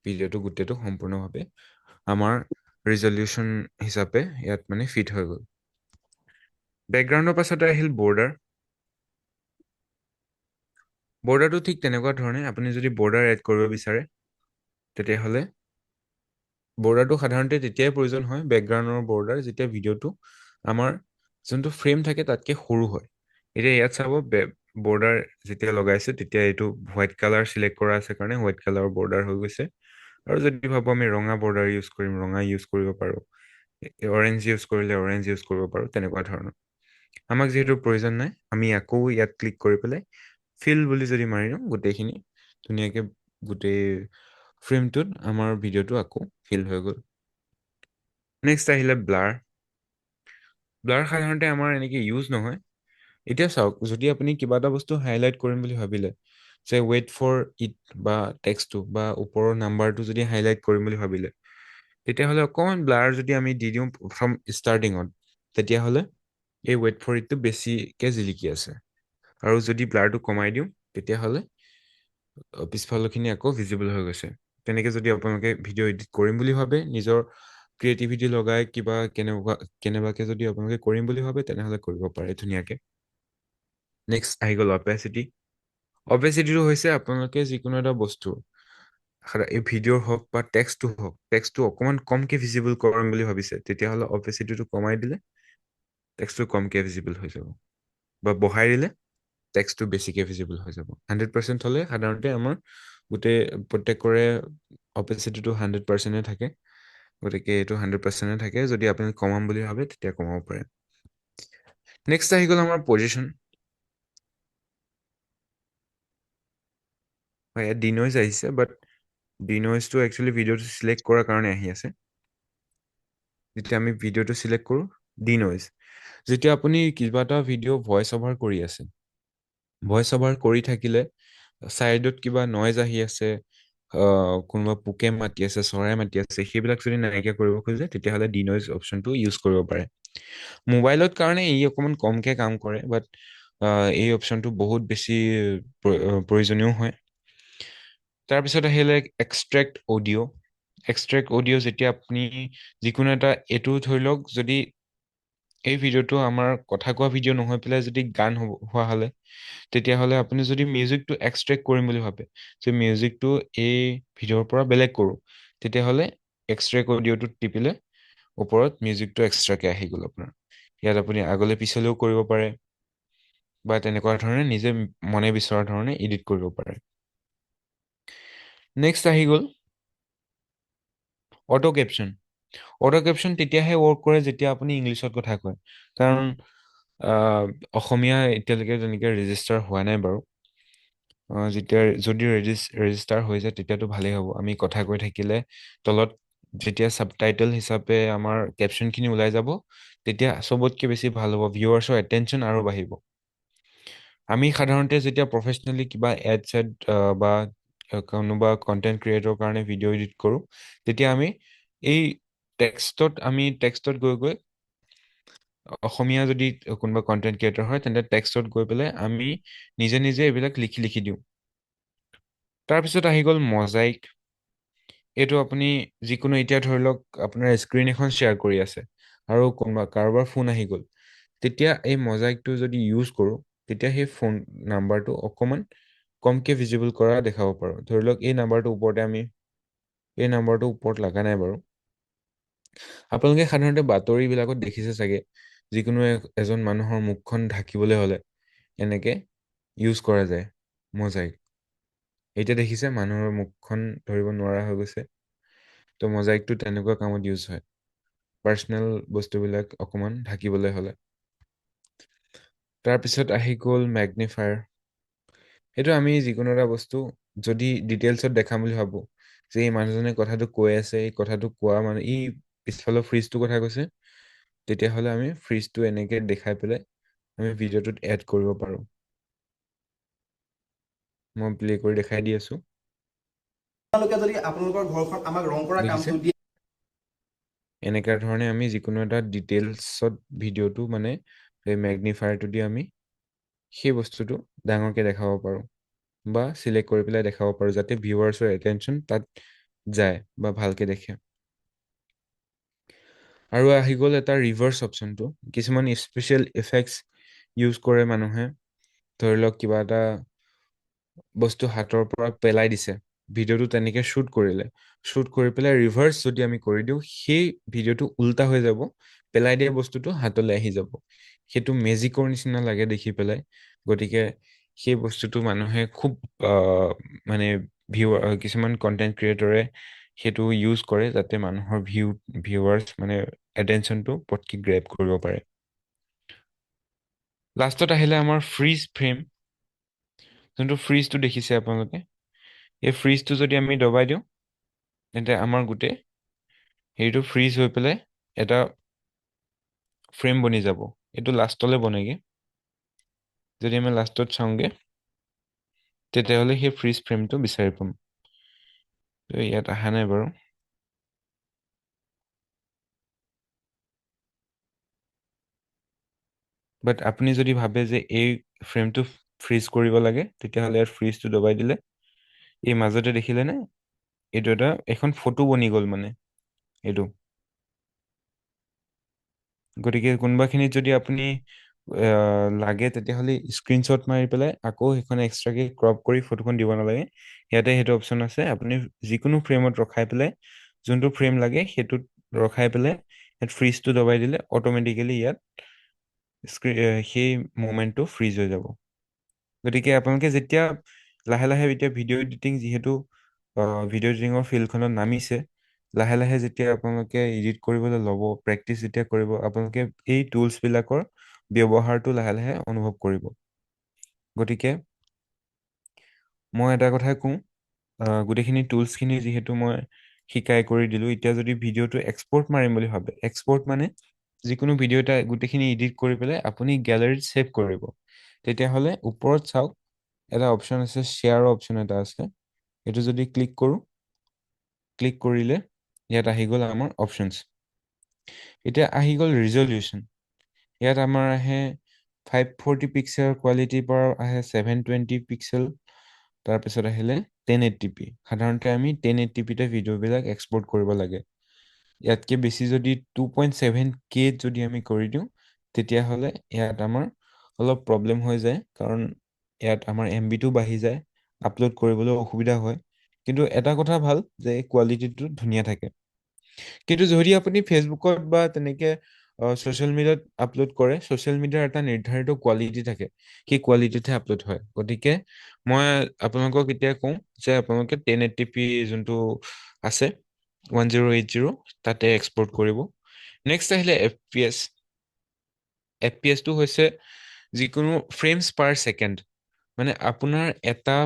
ভিডিঅ'টো গোটেইটো সম্পূৰ্ণভাৱে আমাৰ ৰিজলিউশ্যন হিচাপে ইয়াত মানে ফিট হৈ গ'ল। বেকগ্ৰাউণ্ডৰ পাছতে আহিল বৰ্ডাৰ। বৰ্ডাৰটো ঠিক তেনেকুৱা ধৰণে আপুনি যদি বৰ্ডাৰ এড কৰিব বিচাৰে তেতিয়াহ'লে বৰ্ডাৰটো সাধাৰণতে তেতিয়াই প্ৰয়োজন হয়, বেকগ্ৰাউণ্ডৰ বৰ্ডাৰ, যেতিয়া ভিডিঅ'টো আমাৰ যোনটো ফ্ৰেম থাকে তাতকৈ সৰু হয়। এতিয়া ইয়াত চাব বৰ্ডাৰ যেতিয়া লগাইছে তেতিয়া এইটো হোৱাইট কালাৰ চিলেক্ট কৰা আছে কাৰণে হোৱাইট কালাৰৰ বৰ্ডাৰ হৈ গৈছে। আৰু যদি ভাবোঁ আমি ৰঙা বৰ্ডাৰ ইউজ কৰিম, ৰঙা ইউজ কৰিব পাৰোঁ, অৰেঞ্জ ইউজ কৰিলে অৰেঞ্জ ইউজ কৰিব পাৰোঁ, তেনেকুৱা ধৰণৰ। আমাক যিহেতু প্ৰয়োজন নাই, আমি আকৌ ইয়াত ক্লিক কৰি পেলাই ফিল বুলি যদি মাৰি দিওঁ, গোটেইখিনি ধুনীয়াকৈ গোটেই ফ্ৰেমটোত আমাৰ ভিডিঅ'টো আকৌ ফিল হৈ গ'ল। নেক্সট আহিলে ব্লাৰ। ব্লাৰ সাধাৰণতে আমাৰ এনেকৈ ইউজ নহয়। এতিয়া চাওক, যদি আপুনি কিবা এটা বস্তু হাইলাইট কৰিম বুলি ভাবিলে, যে ৱেইট ফৰ ইট বা টেক্সটটো বা ওপৰৰ নাম্বাৰটো যদি হাইলাইট কৰিম বুলি ভাবিলে, তেতিয়াহ'লে অকণমান ব্লাৰ যদি আমি দি দিওঁ প্ৰথম ষ্টাৰ্টিঙত, তেতিয়াহ'লে এই ৱেইট ফৰ ইটটো বেছিকৈ জিলিকি আছে। আৰু যদি ব্লাৰটো কমাই দিওঁ তেতিয়াহ'লে পিছফালৰখিনি আকৌ ভিজিবল হৈ গৈছে। তেনেকৈ যদি আপোনালোকে ভিডিঅ' এডিট কৰিম বুলি ভাবে, নিজৰ ক্ৰিয়েটিভিটি লগাই কিবা কেনেবাকৈ যদি আপোনালোকে কৰিম বুলি ভাবে তেনেহ'লে কৰিব পাৰে ধুনীয়াকৈ। নেক্সট আহি গ'ল অপেচিটি। অপেচিটিটো হৈছে আপোনালোকে যিকোনো এটা বস্তু, এই ভিডিঅ'ৰ হওক বা টেক্সটো হওক, টেক্সটো অকণমান কমকৈ ভিজিবল কৰিম বুলি ভাবিছে, তেতিয়াহ'লে অপেচিটিটো কমাই দিলে টেক্সটো কমকৈ ভিজিবল হৈ যাব, বা বঢ়াই দিলে টেক্সটো বেছিকৈ ভিজিবল হৈ যাব। 100% হ'লে সাধাৰণতে আমাৰ প্ৰত্যেকৰে অপেচিটিটো 100%এ থাকে। গতিকে এইটো 100%এ থাকে। যদি আপুনি কমাম বুলি ভাবে তেতিয়া কমাব পাৰে। নেক্সট আহি গ'ল আমাৰ পজিশ্যন। হয়, ইয়াত ডিনইজ আহিছে, বাট ডিনইজটো একচুৱেলি ভিডিঅ'টো চিলেক্ট কৰাৰ কাৰণে আহি আছে। যেতিয়া আমি ভিডিঅ'টো চিলেক্ট কৰোঁ, ডিনইজ। যেতিয়া আপুনি কিবা এটা ভিডিঅ' ভইচ অভাৰ কৰি আছে, ভইচ অভাৰ কৰি থাকিলে ছাইডত কিবা নইজ আহি আছে, কোনোবা পোকে মাতি আছে, চৰাই মাতি আছে, সেইবিলাক যদি নাইকিয়া কৰিব খোজে তেতিয়াহ'লে ডিনইজ অপশ্যনটো ইউজ কৰিব পাৰে। মোবাইলত কাৰণে ই অকণমান কমকৈ কাম কৰে, বাট এই অপশ্যনটো বহুত বেছি প্ৰয়োজনীয় হয়। তাৰপিছত আহিলে এক্সট্ৰেক্ট অডিঅ'। এক্সট্ৰেক্ট অডিঅ' যেতিয়া আপুনি যিকোনো এটা, এইটো ধৰি লওক যদি এই ভিডিঅ'টো আমাৰ কথা কোৱা ভিডিঅ' নহয় পেলাই যদি গান হোৱা হ'লে, তেতিয়াহ'লে আপুনি যদি মিউজিকটো এক্সট্ৰেক্ট কৰিম বুলি ভাবে, যে মিউজিকটো এই ভিডিঅ'ৰ পৰা বেলেগ কৰোঁ, তেতিয়াহ'লে এক্সট্ৰেক্ট অডিঅ'টোত টিপিলে ওপৰত মিউজিকটো এক্সট্ৰাকৈ আহি গ'ল আপোনাৰ। ইয়াত আপুনি আগলৈ পিছলৈও কৰিব পাৰে, বা তেনেকুৱা ধৰণে নিজে মনে বিচৰা ধৰণে এডিট কৰিব পাৰে। নেক্সট আহি গ'ল অটো কেপশ্যন। অটো কেপশ্যন তেতিয়াহে ৱৰ্ক কৰে যেতিয়া আপুনি ইংলিছত কথা কয়, কাৰণ অসমীয়া এতিয়ালৈকে তেনেকৈ ৰেজিষ্টাৰ হোৱা নাই বাৰু। যেতিয়া যদি ৰেজিষ্টাৰ হৈ যায় তেতিয়াতো ভালেই হ'ব। আমি কথা কৈ থাকিলে তলত যেতিয়া ছাবটাইটেল হিচাপে আমাৰ কেপশ্যনখিনি ওলাই যাব, তেতিয়া চবতকে বেছি ভাল হ'ব, ভিউৱাৰ্ছৰ এটেনশ্যন আৰু বাঢ়িব। আমি সাধাৰণতে যেতিয়া প্ৰফেচনেলি কিবা এড চেড বা কোনোবা কণ্টেণ্ট ক্ৰিয়েটৰ কাৰণে ভিডিঅ' এডিট কৰোঁ, তেতিয়া আমি এই টেক্সটত গৈ গৈ অসমীয়া যদি কোনোবা কণ্টেণ্ট ক্ৰিয়েটৰ হয়, তেন্তে টেক্সটত গৈ পেলাই আমি নিজে নিজে এইবিলাক লিখি দিওঁ। তাৰপিছত আহি গ'ল মজাইক। এইটো আপুনি যিকোনো, এতিয়া ধৰি লওক আপোনাৰ স্ক্ৰীন এখন শ্বেয়াৰ কৰি আছে আৰু কাৰোবাৰ ফোন আহি গ'ল, তেতিয়া এই মজাইকটো যদি ইউজ কৰোঁ, তেতিয়া সেই ফোন নাম্বাৰটো অকণমান কমকৈ ভিজিবল কৰা দেখাব পাৰোঁ। ধৰি লওক এই নাম্বাৰটো ওপৰত লগা নাই বাৰু। আপোনালোকে সাধাৰণতে বাতৰিবিলাকত দেখিছে চাগে, যিকোনো এজন মানুহৰ মুখখন ঢাকিবলৈ হ'লে এনেকে ইউজ কৰা যায় মজাইক। এতিয়া দেখিছে মানুহৰ মুখখন ধৰিব নোৱাৰা হৈ গৈছে, তো মজাইকটো তেনেকুৱা কামত ইউজ হয়, পাৰ্চনেল বস্তুবিলাক অকণমান ঢাকিবলৈ হ'লে। তাৰপিছত আহি গ'ল মেগনিফায়াৰ। সেইটো আমি যিকোনো এটা বস্তু যদি ডিটেইলছত দেখাম বুলি ভাবোঁ, যে এই মানুহজনে কথাটো কৈ আছে, এই কথাটো কোৱা মানে এই পিছফালৰ ফ্ৰিজটোৰ কথা কৈছে, তেতিয়াহ'লে আমি ফ্ৰিজটো এনেকৈ দেখাই পেলাই আমি ভিডিঅ'টোত এড কৰিব পাৰোঁ। মই প্লে কৰি দেখাই দি আছোঁ। আপোনালোকে যদি আপোনালোকৰ ঘৰখন আমাক ৰং কৰা দেখিছে? কামটো দিয়ে, এনেকুৱা ধৰণে আমি যিকোনো এটা ডিটেইলছত ভিডিঅ'টো মানে এই মেগনিফায়াৰটো দি আমি সেই বস্তুটো ডাঙৰকৈ দেখাব পাৰোঁ বা চিলেক্ট কৰি পেলাই দেখাব পাৰোঁ, যাতে ভিউৱাৰ্ছৰ এটেনশ্যন তাত যায় বা ভালকৈ দেখে। আৰু আহি গ'ল এটা ৰিভাৰ্ছ অপশ্যনটো। কিছুমান স্পেচিয়েল ইফেক্টছ ইউজ কৰে মানুহে। ধৰি লওক কিবা এটা বস্তু হাতৰ পৰা পেলাই দিছে, ভিডিঅ'টো তেনেকৈ শ্বুট কৰি পেলাই ৰিভাৰ্ছ যদি আমি কৰি দিওঁ, সেই ভিডিঅ'টো উল্টা হৈ যাব, পেলাই দিয়া বস্তুটো হাতলৈ আহি যাব। সেইটো মেজিকৰ নিচিনা লাগে দেখি পেলাই। গতিকে সেই বস্তুটো মানুহে খুব মানে কিছুমান কণ্টেণ্ট ক্ৰিয়েটৰে সেইটো ইউজ কৰে, যাতে মানুহৰ ভিউৱাৰ্ছ মানে এটেনশ্যনটো পটকৈ গ্ৰেব কৰিব পাৰে। লাষ্টত আহিলে আমাৰ ফ্ৰিজ ফ্ৰেম। যোনটো ফ্ৰিজটো দেখিছে আপোনালোকে, এই ফ্ৰিজটো যদি আমি দবাই দিওঁ, তেন্তে আমাৰ গোটেই হেৰিটো ফ্ৰিজ হৈ পেলাই এটা ফ্ৰেম বনি যাব। এইটো লাষ্টলৈ বনেগৈ। যদি আমি লাষ্টত চাওঁগৈ, তেতিয়াহ'লে সেই ফ্ৰিজ ফ্ৰেমটো বিচাৰি পাম। ইয়াত অহা নাই বাৰু। বাট আপুনি যদি ভাবে যে এই ফ্ৰেমটো ফ্ৰিজ কৰিব লাগে, তেতিয়াহ'লে ইয়াত ফ্ৰিজটো দবাই দিলে এই মাজতে দেখিলেনে, এইটো এখন ফটো বনি গ'ল মানে এইটো। গতিকে কোনোবাখিনিত যদি আপুনি লাগে, তেতিয়াহ'লে স্ক্ৰীনশ্বট মাৰি পেলাই আকৌ সেইখন এক্সট্ৰাকৈ ক্ৰপ কৰি ফটোখন দিব নালাগে। ইয়াতে সেইটো অপশ্যন আছে, আপুনি যিকোনো ফ্ৰেমত ৰখাই পেলাই যোনটো ফ্ৰেম লাগে সেইটোত ৰখাই পেলাই ইয়াত ফ্ৰিজটো দবাই দিলে অট'মেটিকেলি ইয়াত সেই মুমেণ্টটো ফ্ৰিজ হৈ যাব। গতিকে আপোনালোকে যেতিয়া লাহে লাহে এতিয়া ভিডিঅ' এডিটিং, যিহেতু ভিডিঅ' এডিটিঙৰ ফিল্ডখনত নামিছে, লাহে লাহে যেতিয়া আপোনালোকে এডিট কৰিবলৈ ল'ব, প্ৰেক্টিচ যেতিয়া কৰিব, আপোনালোকে এই টুলছবিলাকৰ ব্যৱহাৰটো লাহে লাহে অনুভৱ কৰিব। গতিকে মই এটা কথাই কওঁ, গোটেইখিনি টুলছখিনি যিহেতু মই শিকাই কৰি দিলোঁ, এতিয়া যদি ভিডিঅ'টো এক্সপৰ্ট মাৰিম বুলি ভাবে, এক্সপৰ্ট মানে যিকোনো ভিডিঅ' এটা গোটেইখিনি এডিট কৰি পেলাই আপুনি গেলাৰীত ছেভ কৰিব, তেতিয়াহ'লে ওপৰত চাওক এটা অপশ্যন আছে, শ্বেয়াৰৰ অপশ্যন এটা আছে। এইটো যদি ক্লিক কৰোঁ, ক্লিক কৰিলে ইয়াত আহি গ'ল আমাৰ অপশ্যনছ। এতিয়া আহি গ'ল ৰিজলিউশ্যন। ইয়াত আমাৰ আহে 540 পিক্সেল কোৱালিটিৰ পৰা আহে 720 পিক্সেল, তাৰপিছত আহিলে 1080p। সাধাৰণতে আমি 1080pতে ভিডিঅ'বিলাক এক্সপৰ্ট কৰিব লাগে। ইয়াতকৈ বেছি যদি 2.7K যদি আমি কৰি দিওঁ, তেতিয়াহ'লে ইয়াত আমাৰ অলপ প্ৰব্লেম হৈ যায়, কাৰণ ইয়াত আমাৰ MB টো বাঢ়ি যায়, আপলোড কৰিবলৈ অসুবিধা হয়। কিন্তু এটা কথা ভাল যে কোৱালিটিটো ধুনীয়া থাকে। কিন্তু যদি আপুনি ফেচবুকত বা তেনেকৈ ছ'চিয়েল মিডিয়াত আপলোড কৰে, ছ'চিয়েল মিডিয়াৰ এটা নিৰ্ধাৰিত কোৱালিটি থাকে, সেই কোৱালিটিতহে আপলোড হয়। গতিকে মই আপোনালোকক এতিয়া কওঁ যে আপোনালোকে 1080p যোনটো আছে 1080 তাতে এক্সপৰ্ট কৰিব। নেক্সট আহিলে FPS টো হৈছে যিকোনো ফ্ৰেমছ পাৰ ছেকেণ্ড। মানে আপোনাৰ এটা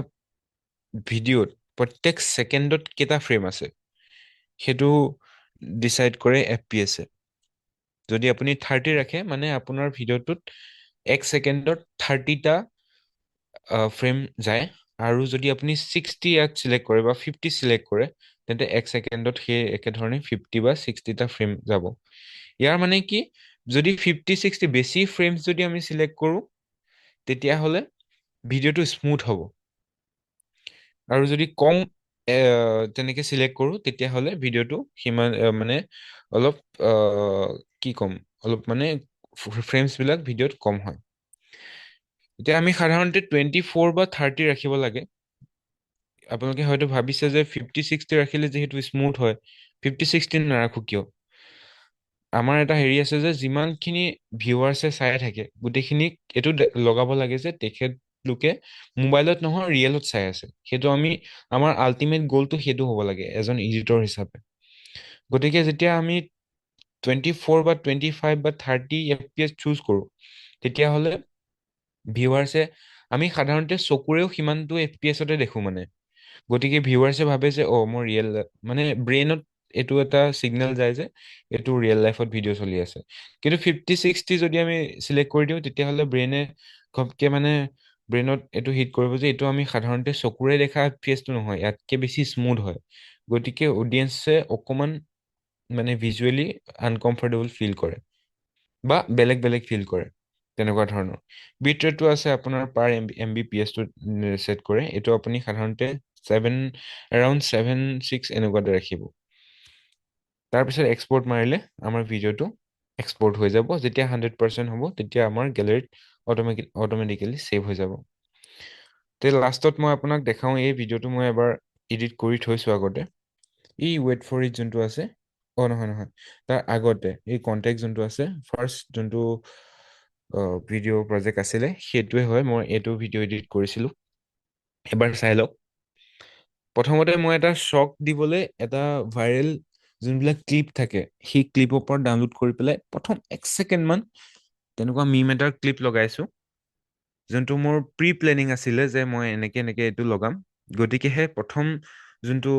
ভিডিঅ'ত প্ৰত্যেক ছেকেণ্ডত কেইটা ফ্ৰেম আছে সেইটো ডিচাইড কৰে FPS-এ। যদি আপুনি 30 ৰাখে মানে আপোনাৰ ভিডিঅ'টোত এক ছেকেণ্ডত 30টা ফ্ৰেম যায়, আৰু যদি আপুনি 60 ইয়াত চিলেক্ট কৰে বা 50 চিলেক্ট কৰে তেন্তে এক ছেকেণ্ডত সেই একেধৰণে 50 বা 60টা ফ্ৰেম যাব। ইয়াৰ মানে কি, যদি 50-60 বেছি ফ্ৰেমছ যদি আমি চিলেক্ট কৰোঁ তেতিয়াহ'লে ভিডিঅ'টো স্মুথ হ'ব, আৰু যদি কম তেনেকে চিলেক্ট কৰোঁ তেতিয়াহ'লে ভিডিঅ'টো সিমান মানে অলপ কি ক'ম, অলপ মানে ফ্ৰেমছবিলাক ভিডিঅ'ত কম হয়। এতিয়া আমি সাধাৰণতে 24 বা 30 ৰাখিব লাগে। আপোনালোকে হয়তো ভাবিছে যে 50-60 ৰাখিলে যিহেতু স্মুথ হয়, 50-60 নাৰাখোঁ কিয়? আমাৰ এটা হেৰি আছে যে যিমানখিনি ভিউৱাৰ্ছে চাই থাকে গোটেইখিনিক এইটো লগাব লাগে যে তেখেতলোকে মোবাইলত নহয় ৰিয়েলত চাই আছে। সেইটো আমাৰ আল্টিমেট গ'লটো সেইটো হ'ব লাগে এজন এডিটৰ হিচাপে। গতিকে যেতিয়া আমি 24 বা 25 বা 30 FPS চুজ কৰোঁ তেতিয়াহ'লে ভিউৱাৰ্ছে, আমি সাধাৰণতে চকুৰেও সিমানটো FPS-তে দেখোঁ মানে। গতিকে ভিউৱাৰ্ছে ভাবে যে মোৰ ৰিয়েল, মানে ব্ৰেইনত এইটো এটা ছিগনেল যায় যে এইটো ৰিয়েল লাইফত ভিডিঅ' চলি আছে। কিন্তু 50-60 যদি আমি চিলেক্ট কৰি দিওঁ তেতিয়াহ'লে ব্ৰেইনে ঘপকে মানে ব্ৰেইনত এইটো হিট কৰিব যে এইটো আমি সাধাৰণতে চকুৰে দেখা FPS-টো নহয়, ইয়াতকে বেছি স্মুথ হয়। গতিকে অডিয়েন্সে অকণমান মানে ভিজুৱেলি আনকমফৰ্টেবল ফিল কৰে বা বেলেগ বেলেগ ফিল কৰে, তেনেকুৱা ধৰণৰ। বিট ৰেটটো আছে আপোনাৰ পাৰ MBPS-টো ছেট কৰে। এইটো আপুনি সাধাৰণতে এৰাউণ্ড 7-6 এনেকুৱাতে ৰাখিব। তাৰপিছত এক্সপৰ্ট মাৰিলে আমাৰ ভিডিঅ'টো এক্সপৰ্ট হৈ যাব। যেতিয়া 100% হ'ব তেতিয়া আমাৰ গেলেৰীত অট'মেটিকেলি ছেভ হৈ যাব। তে লাষ্টত মই আপোনাক দেখাওঁ, এই ভিডিঅ'টো মই এবাৰ এডিট কৰি থৈছোঁ আগতে। ৱেইট ফৰ ইট যোনটো আছে, নহয়, তাৰ আগতে এই কণ্টেক্ট যোনটো আছে, ফাৰ্ষ্ট যোনটো ভিডিঅ' প্ৰজেক্ট আছিলে সেইটোৱে হয়। মই এইটো ভিডিঅ' এডিট কৰিছিলোঁ, এবাৰ চাই লওক। প্ৰথমতে মই এটা শ্বক দিবলৈ এটা ভাইৰেল যোনবিলাক ক্লিপ থাকে সেই ক্লিপৰ ওপৰত ডাউনলোড কৰি পেলাই প্ৰথম 1 ছেকেণ্ডমান তেনেকুৱা মিম এটাৰ ক্লিপ লগাইছোঁ, যোনটো মোৰ প্ৰি প্লেনিং আছিলে যে মই এনেকে এইটো লগাম। গতিকেহে প্ৰথম যোনটো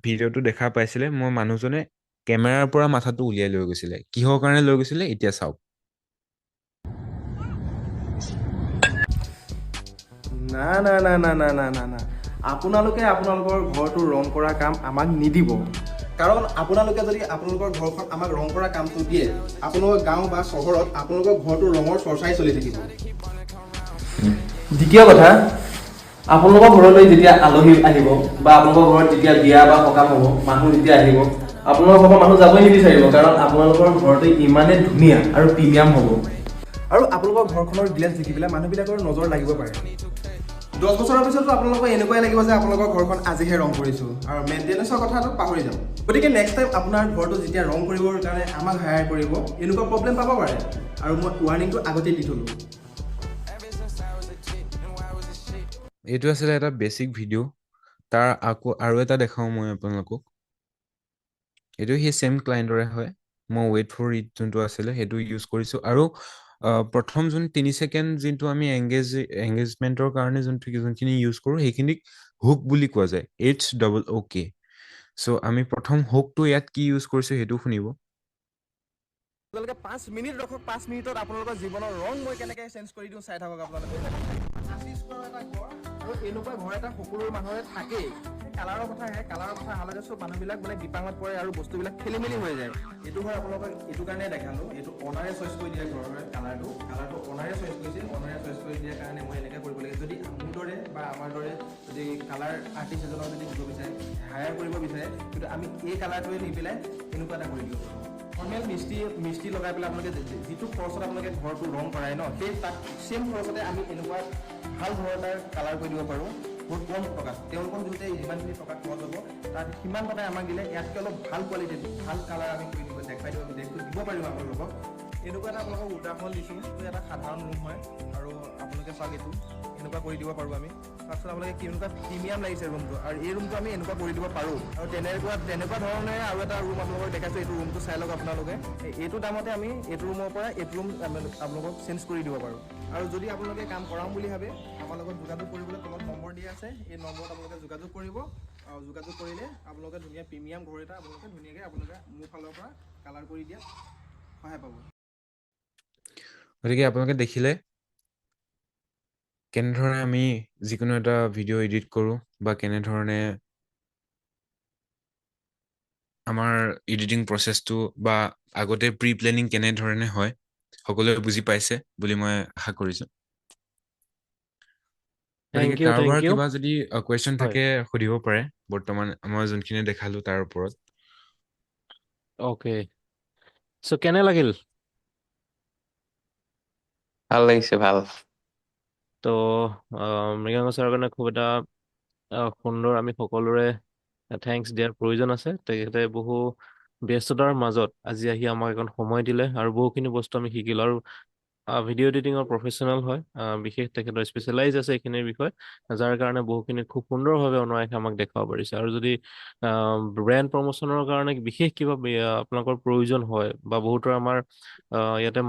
ভিডিঅ'টো দেখা পাইছিলে, মই মানুহজনে কেমেৰাৰ পৰা মাথাটো উলিয়াই লৈ গৈছিলে। কিহৰ কাৰণে লৈ গৈছিলে এতিয়া চাওক। না না না না না না না না আপোনালোকে আপোনালোকৰ ঘৰটো ৰং কৰা কাম আমাক নিদিব। কাৰণ আপোনালোকে যদি আপোনালোকৰ ঘৰখন আমাক ৰং কৰা কামটো দিয়ে, আপোনালোকৰ গাঁও বা চহৰত আপোনালোকৰ ঘৰটো ৰঙৰ চৰ্চাই চলি থাকিব। দ্বিতীয় কথা, আপোনালোকৰ ঘৰলৈ যেতিয়া আলহী আহিব বা আপোনালোকৰ ঘৰত যেতিয়া বিয়া বা সকাম হ'ব, মানুহ যেতিয়া আহিব, আপোনালোকৰ ঘৰৰ মানুহ যাবই নিবিচাৰিব। কাৰণ আপোনালোকৰ ঘৰটো ইমানেই ধুনীয়া আৰু প্ৰিমিয়াম হ'ব, আৰু আপোনালোকৰ ঘৰখনৰ গ্লেজ দেখি পেলাই মানুহবিলাকৰ নজৰ লাগিব পাৰে। 10 বছৰৰ পিছতো আপোনালোকৰ এনেকুৱাই লাগিব যে আপোনালোকৰ ঘৰখন আজিহে ৰং কৰিছোঁ, আৰু মেইনটেনেঞ্চৰ কথাটো পাহৰি যাওক। গতিকে নেক্সট টাইম আপোনাৰ ঘৰটো যেতিয়া ৰং কৰিবৰ কাৰণে আমাক হায়াৰ কৰিব, এনেকুৱা প্ৰব্লেম পাব পাৰে, আৰু মই ৱাৰ্ণিংটো আগতেই দি থ'লোঁ। এইটো আছিলে এটা বেছিক ভিডিঅ'। তাৰ আকৌ আৰু এটা দেখাওঁ মই আপোনালোকক। এইটো সেই ছেম ক্লাইণ্টৰে হয়। মই ৱেইট ফৰ ইট যোনটো আছিলে সেইটো ইউজ কৰিছোঁ, আৰু প্ৰথম 3 ছেকেণ্ড যোনটো আমি এংগেজমেণ্টৰ কাৰণে যোনখিনি ইউজ কৰোঁ সেইখিনিক হুক বুলি কোৱা যায়, HOOK। চ' আমি প্ৰথম হুকটো ইয়াত কি ইউজ কৰিছোঁ সেইটো শুনিব। আপোনালোকে 5 মিনিট ৰখক, 5 মিনিটত আপোনালোকৰ জীৱনৰ ৰং মই কেনেকৈ চেঞ্জ কৰি দিওঁ চাই থাকক আপোনালোকে। 80 স্কোৱাৰ এটা ঘৰ, আৰু এনেকুৱা ঘৰ এটা সকলো মানুহৰে থাকেই। কালাৰৰ কথা আহে, কালাৰৰ কথা অহাৰ লগে চব মানুহবিলাক মানে বিপাঙত পৰে আৰু বস্তুবিলাক খেলি মেলি হৈ যায়। এইটো ঘৰ আপোনালোকক এইটো কাৰণে দেখালোঁ, এইটো অনাৰে চইচ কৰি দিয়া ঘৰৰ কালাৰটো অনাৰে চইচ কৰিছিল। অনাৰে চইচ কৰি দিয়াৰ কাৰণে মই এনেকৈ কৰিব লাগে। যদি মোৰ দৰে বা আমাৰ দৰে যদি কালাৰ আৰ্টিষ্ট এজনক যদি দিব বিচাৰে, হায়াৰ কৰিব বিচাৰে, কিন্তু আমি এই কালাৰটোৱে নি পেলাই এনেকুৱা এটা কৰি দিব পাৰোঁ। নৰ্মেল মিস্ত্ৰী লগাই পেলাই আপোনালোকে যিটো খৰচত আপোনালোকে ঘৰটো ৰং কৰাই ন, সেই তাত ছেম খৰচতে আমি এনেকুৱা ভাল ঘৰ এটাৰ কালাৰ কৰি দিব পাৰোঁ বহুত কম টকাত। তেওঁলোকৰ যিহেতু যিমানখিনি টকা খৰচ হ'ব তাত সিমান টকাই আমাক দিলে ইয়াতকৈ অলপ ভাল কোৱালিটিৰ ভাল কালাৰ আমি কৰি দিব পাৰিম আপোনালোকক। এনেকুৱা এটা আপোনালোকক উদাহৰণ দিছোঁ যে এটা সাধাৰণ ৰুম হয় আৰু আপোনালোকে চাওক এইটো এনেকুৱা কৰি দিব পাৰোঁ আমি। তাৰপিছত আপোনালোকে কেনেকুৱা প্ৰিমিয়াম লাগিছে ৰুমটো, আৰু এই ৰুমটো আমি এনেকুৱা কৰি দিব পাৰোঁ। আৰু তেনেকুৱা ধৰণে আৰু এটা ৰুম আপোনালোকক দেখাইছোঁ। এইটো ৰুমটো চাই লওক আপোনালোকে। এইটো দামতে আমি এইটো ৰুমৰ পৰা এইটো ৰুম আপোনালোকক চেঞ্জ কৰি দিব পাৰোঁ। আৰু যদি আপোনালোকে কাম কৰাম বুলি ভাবে, আমাৰ লগত যোগাযোগ কৰিবলৈ তলত নম্বৰ দিয়া আছে। এই নম্বৰত আপোনালোকে যোগাযোগ কৰিব, আৰু যোগাযোগ কৰিলে আপোনালোকে ধুনীয়া প্ৰিমিয়াম ঘৰ এটা আপোনালোকে ধুনীয়াকৈ মোৰ ফালৰ পৰা কালাৰ কৰি দিয়াত সহায় পাব। গতিকে আপোনালোকে দেখিলে কেনেধৰণে আমি যিকোনো এটা ভিডিঅ' এডিট কৰোঁ বা কেনেধৰণে আমাৰ এডিটিং প্ৰচেছটো বা আগতে প্ৰি প্লেনিং কেনেধৰণে হয় সকলোৱে বুজি পাইছে বুলি মই আশা কৰিছোঁ। গতিকে থেংক কাৰোবাৰ ইউ। কিবা যদি কুৱেশ্যন হয়, থাকে সুধিব পাৰে বৰ্তমান মই যোনখিনি দেখালো তাৰ ওপৰত। অ'কে। চ' কেনে লাগিল? ভাল লাগিছে, ভাল। তো মৃগাংক ছাৰৰ কাৰণে খুব এটা সুন্দৰ, আমি সকলোৰে থেংকছ দিয়াৰ প্ৰয়োজন আছে। তেখেতে বহু ব্যস্ততাৰ মাজত আজি আহি আমাক এখন সময় দিলে আৰু বহুখিনি বস্তু আমি শিকিলোঁ। আৰু ভিডিঅ' এডিটিঙৰ প্ৰফেচনেল হয়, বিশেষ তেখেতৰ স্পেচিয়েলাইজ আছে এইখিনিৰ বিষয়ে, যাৰ কাৰণে বহুখিনি খুব সুন্দৰভাৱে অনায়াসে আমাক দেখাব পাৰিছে। আৰু যদি ব্ৰেণ্ড প্ৰমোচনৰ কাৰণে বিশেষ কিবা আপোনালোকৰ প্ৰয়োজন হয়, বা বহুতৰ আমাৰ ইয়াতে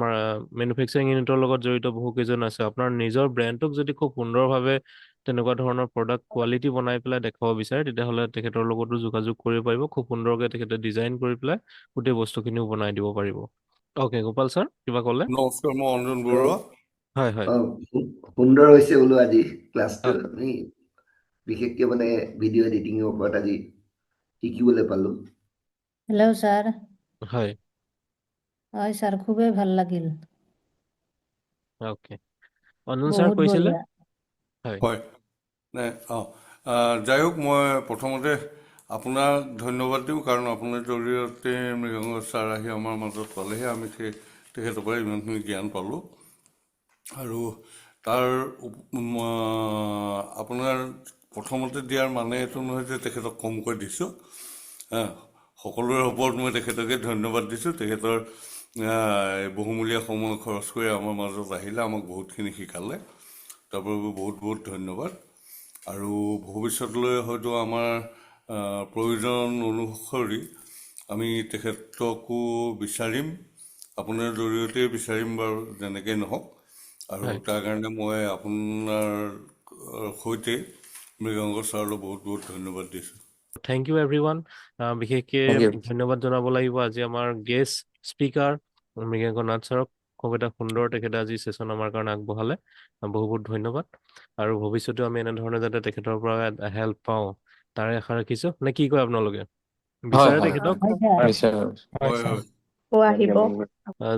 মেনুফেকচাৰিং ইউনিটৰ লগত জড়িত বহু কেইজন আছে, আপোনাৰ নিজৰ ব্ৰেণ্ডটোক যদি খুব সুন্দৰভাৱে তেনেকুৱা ধৰণৰ প্ৰডাক্ট কোৱালিটি বনাই পেলাই দেখাব বিচাৰে, তেতিয়াহ'লে তেখেতৰ লগতো যোগাযোগ কৰিব পাৰিব। খুব সুন্দৰকৈ তেখেতে ডিজাইন কৰি পেলাই গোটেই বস্তুখিনিও বনাই দিব পাৰিব। অ'কে, গোপাল ছাৰ কিবা ক'লে? নমস্কাৰ, মই অঞ্জন বৰুৱা। হয় হয়। সুন্দৰ হৈছে বোলো আজি ক্লাছটো। হয় আমি বিশেষকৈ মানে ভিডিঅ' এডিটিঙৰ ওপৰত আজি শিকিবলৈ পালোঁ। Hello' sir. হয়। হয় স্যাৰ, খুবই ভাল লাগিল, অ'কে, অঞ্জন ছাৰ বহুত কৈছিলে? বঢ়িয়া। হয় হয়, যাই হোক, মই প্ৰথমতে আপোনাক ধন্যবাদ দিওঁ, কাৰণ আপোনাৰ জৰিয়তে মৃগাংক ছাৰ আহি আমাৰ মাজত পালেহে আমি তেখেতৰ পৰা ইমানখিনি জ্ঞান পালোঁ। আৰু তাৰ আপোনাৰ প্ৰথমতে দিয়াৰ মানে এইটো নহয় যে তেখেতক কমকৈ দিছোঁ। সকলোৰে ওপৰত মই তেখেতকে ধন্যবাদ দিছোঁ। তেখেতৰ বহুমূলীয়া সময় খৰচ কৰি আমাৰ মাজত আহিলে, আমাক বহুতখিনি শিকালে। তাৰ বাবে বহুত বহুত ধন্যবাদ। আৰু ভৱিষ্যতলৈ হয়তো আমাৰ প্ৰয়োজন অনুসৰি আমি তেখেতকো বিচাৰিম, আপোনাৰ জৰিয়তে বিচাৰিম বাৰু, যেনেকৈ নহওক। আৰু হয়। তাৰ কাৰণে মই আপোনাৰ সৈতে মৃগাংক ছাৰলৈ বহুত বহুত ধন্যবাদ দিছোঁ। Thank you everyone. বিশেষকৈ Thank you. ধন্যবাদ জনাব লাগিব আজি আমাৰ গেষ্ট স্পীকাৰ মৃগাংক নাথ ছাৰক। খুব এটা সুন্দৰ তেখেতে আজি ছেশ্যন আমাৰ কাৰণে আগবঢ়ালে। বহুত বহুত ধন্যবাদ। আৰু ভৱিষ্যতেও আমি এনেধৰণে যাতে তেখেতৰ পৰা হেল্প পাওঁ তাৰে আশা ৰাখিছোঁ। নে কি কয় আপোনালোকে? হয় বিচাৰে হয় তেখেতক? হয় স্যাৰ। নিশ্চয়। হয় হয়। আহিব।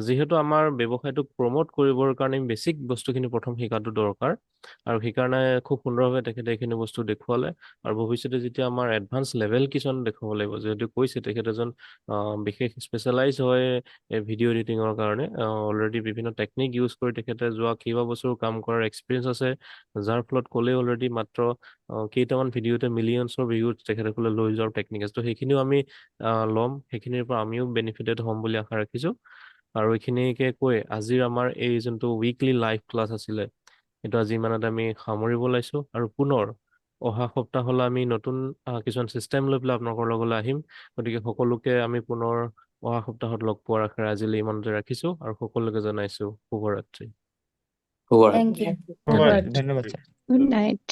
যিহেতু আমাৰ ব্যৱসায়টোক প্ৰমোট কৰিবৰ কাৰণে বেছিক বস্তুখিনি প্ৰথম শিকাটো দৰকাৰ, আৰু সেইকাৰণে খুব সুন্দৰভাৱে তেখেতে এইখিনি বস্তু দেখুৱালে। আৰু ভৱিষ্যতে যেতিয়া আমাৰ এডভান্স লেভেল কিছুমান দেখুৱাব লাগিব, যিহেতু কৈছে তেখেত এজন বিশেষ স্পেচিয়েলাইজ হয় ভিডিঅ' এডিটিঙৰ কাৰণে। অলৰেডি বিভিন্ন টেকনিক ইউজ কৰি তেখেতে যোৱা কেইবাবছৰো কাম কৰাৰ এক্সপিৰিয়েঞ্চ আছে, যাৰ ফলত ক'লে অলৰেডি মাত্ৰ কেইটামান ভিডিঅ'তে মিলিয়নছৰ ভিউজ তেখেতসকলে লৈ যোৱাৰ টেকনিক আছে। তো সেইখিনিও আমি ল'ম, সেইখিনিৰ পৰা আমিও বেনিফিটেড হ'ম বুলি আশা ৰাখিছোঁ। আৰু এইখিনিকে কৈ আজিৰ আমাৰ এই যোনটো উইকলি লাইভ ক্লাছ আছিলে, এইটো আজি ইমানতে আমি সামৰিব ওলাইছোঁ। আৰু পুনৰ অহা সপ্তাহলৈ আমি নতুন কিছুমান ছিষ্টেম লৈ পেলাই আপোনালোকৰ লগলৈ আহিম। গতিকে সকলোকে আমি পুনৰ অহা সপ্তাহত লগ পোৱাৰ আশাৰে আজিলৈ ইমানতে ৰাখিছোঁ, আৰু সকলোকে জনাইছোঁ শুভৰাত্ৰি। শুভৰাত্ৰি। Thank you. ধন্যবাদ। ধন্যবাদ ছাৰ। Good night.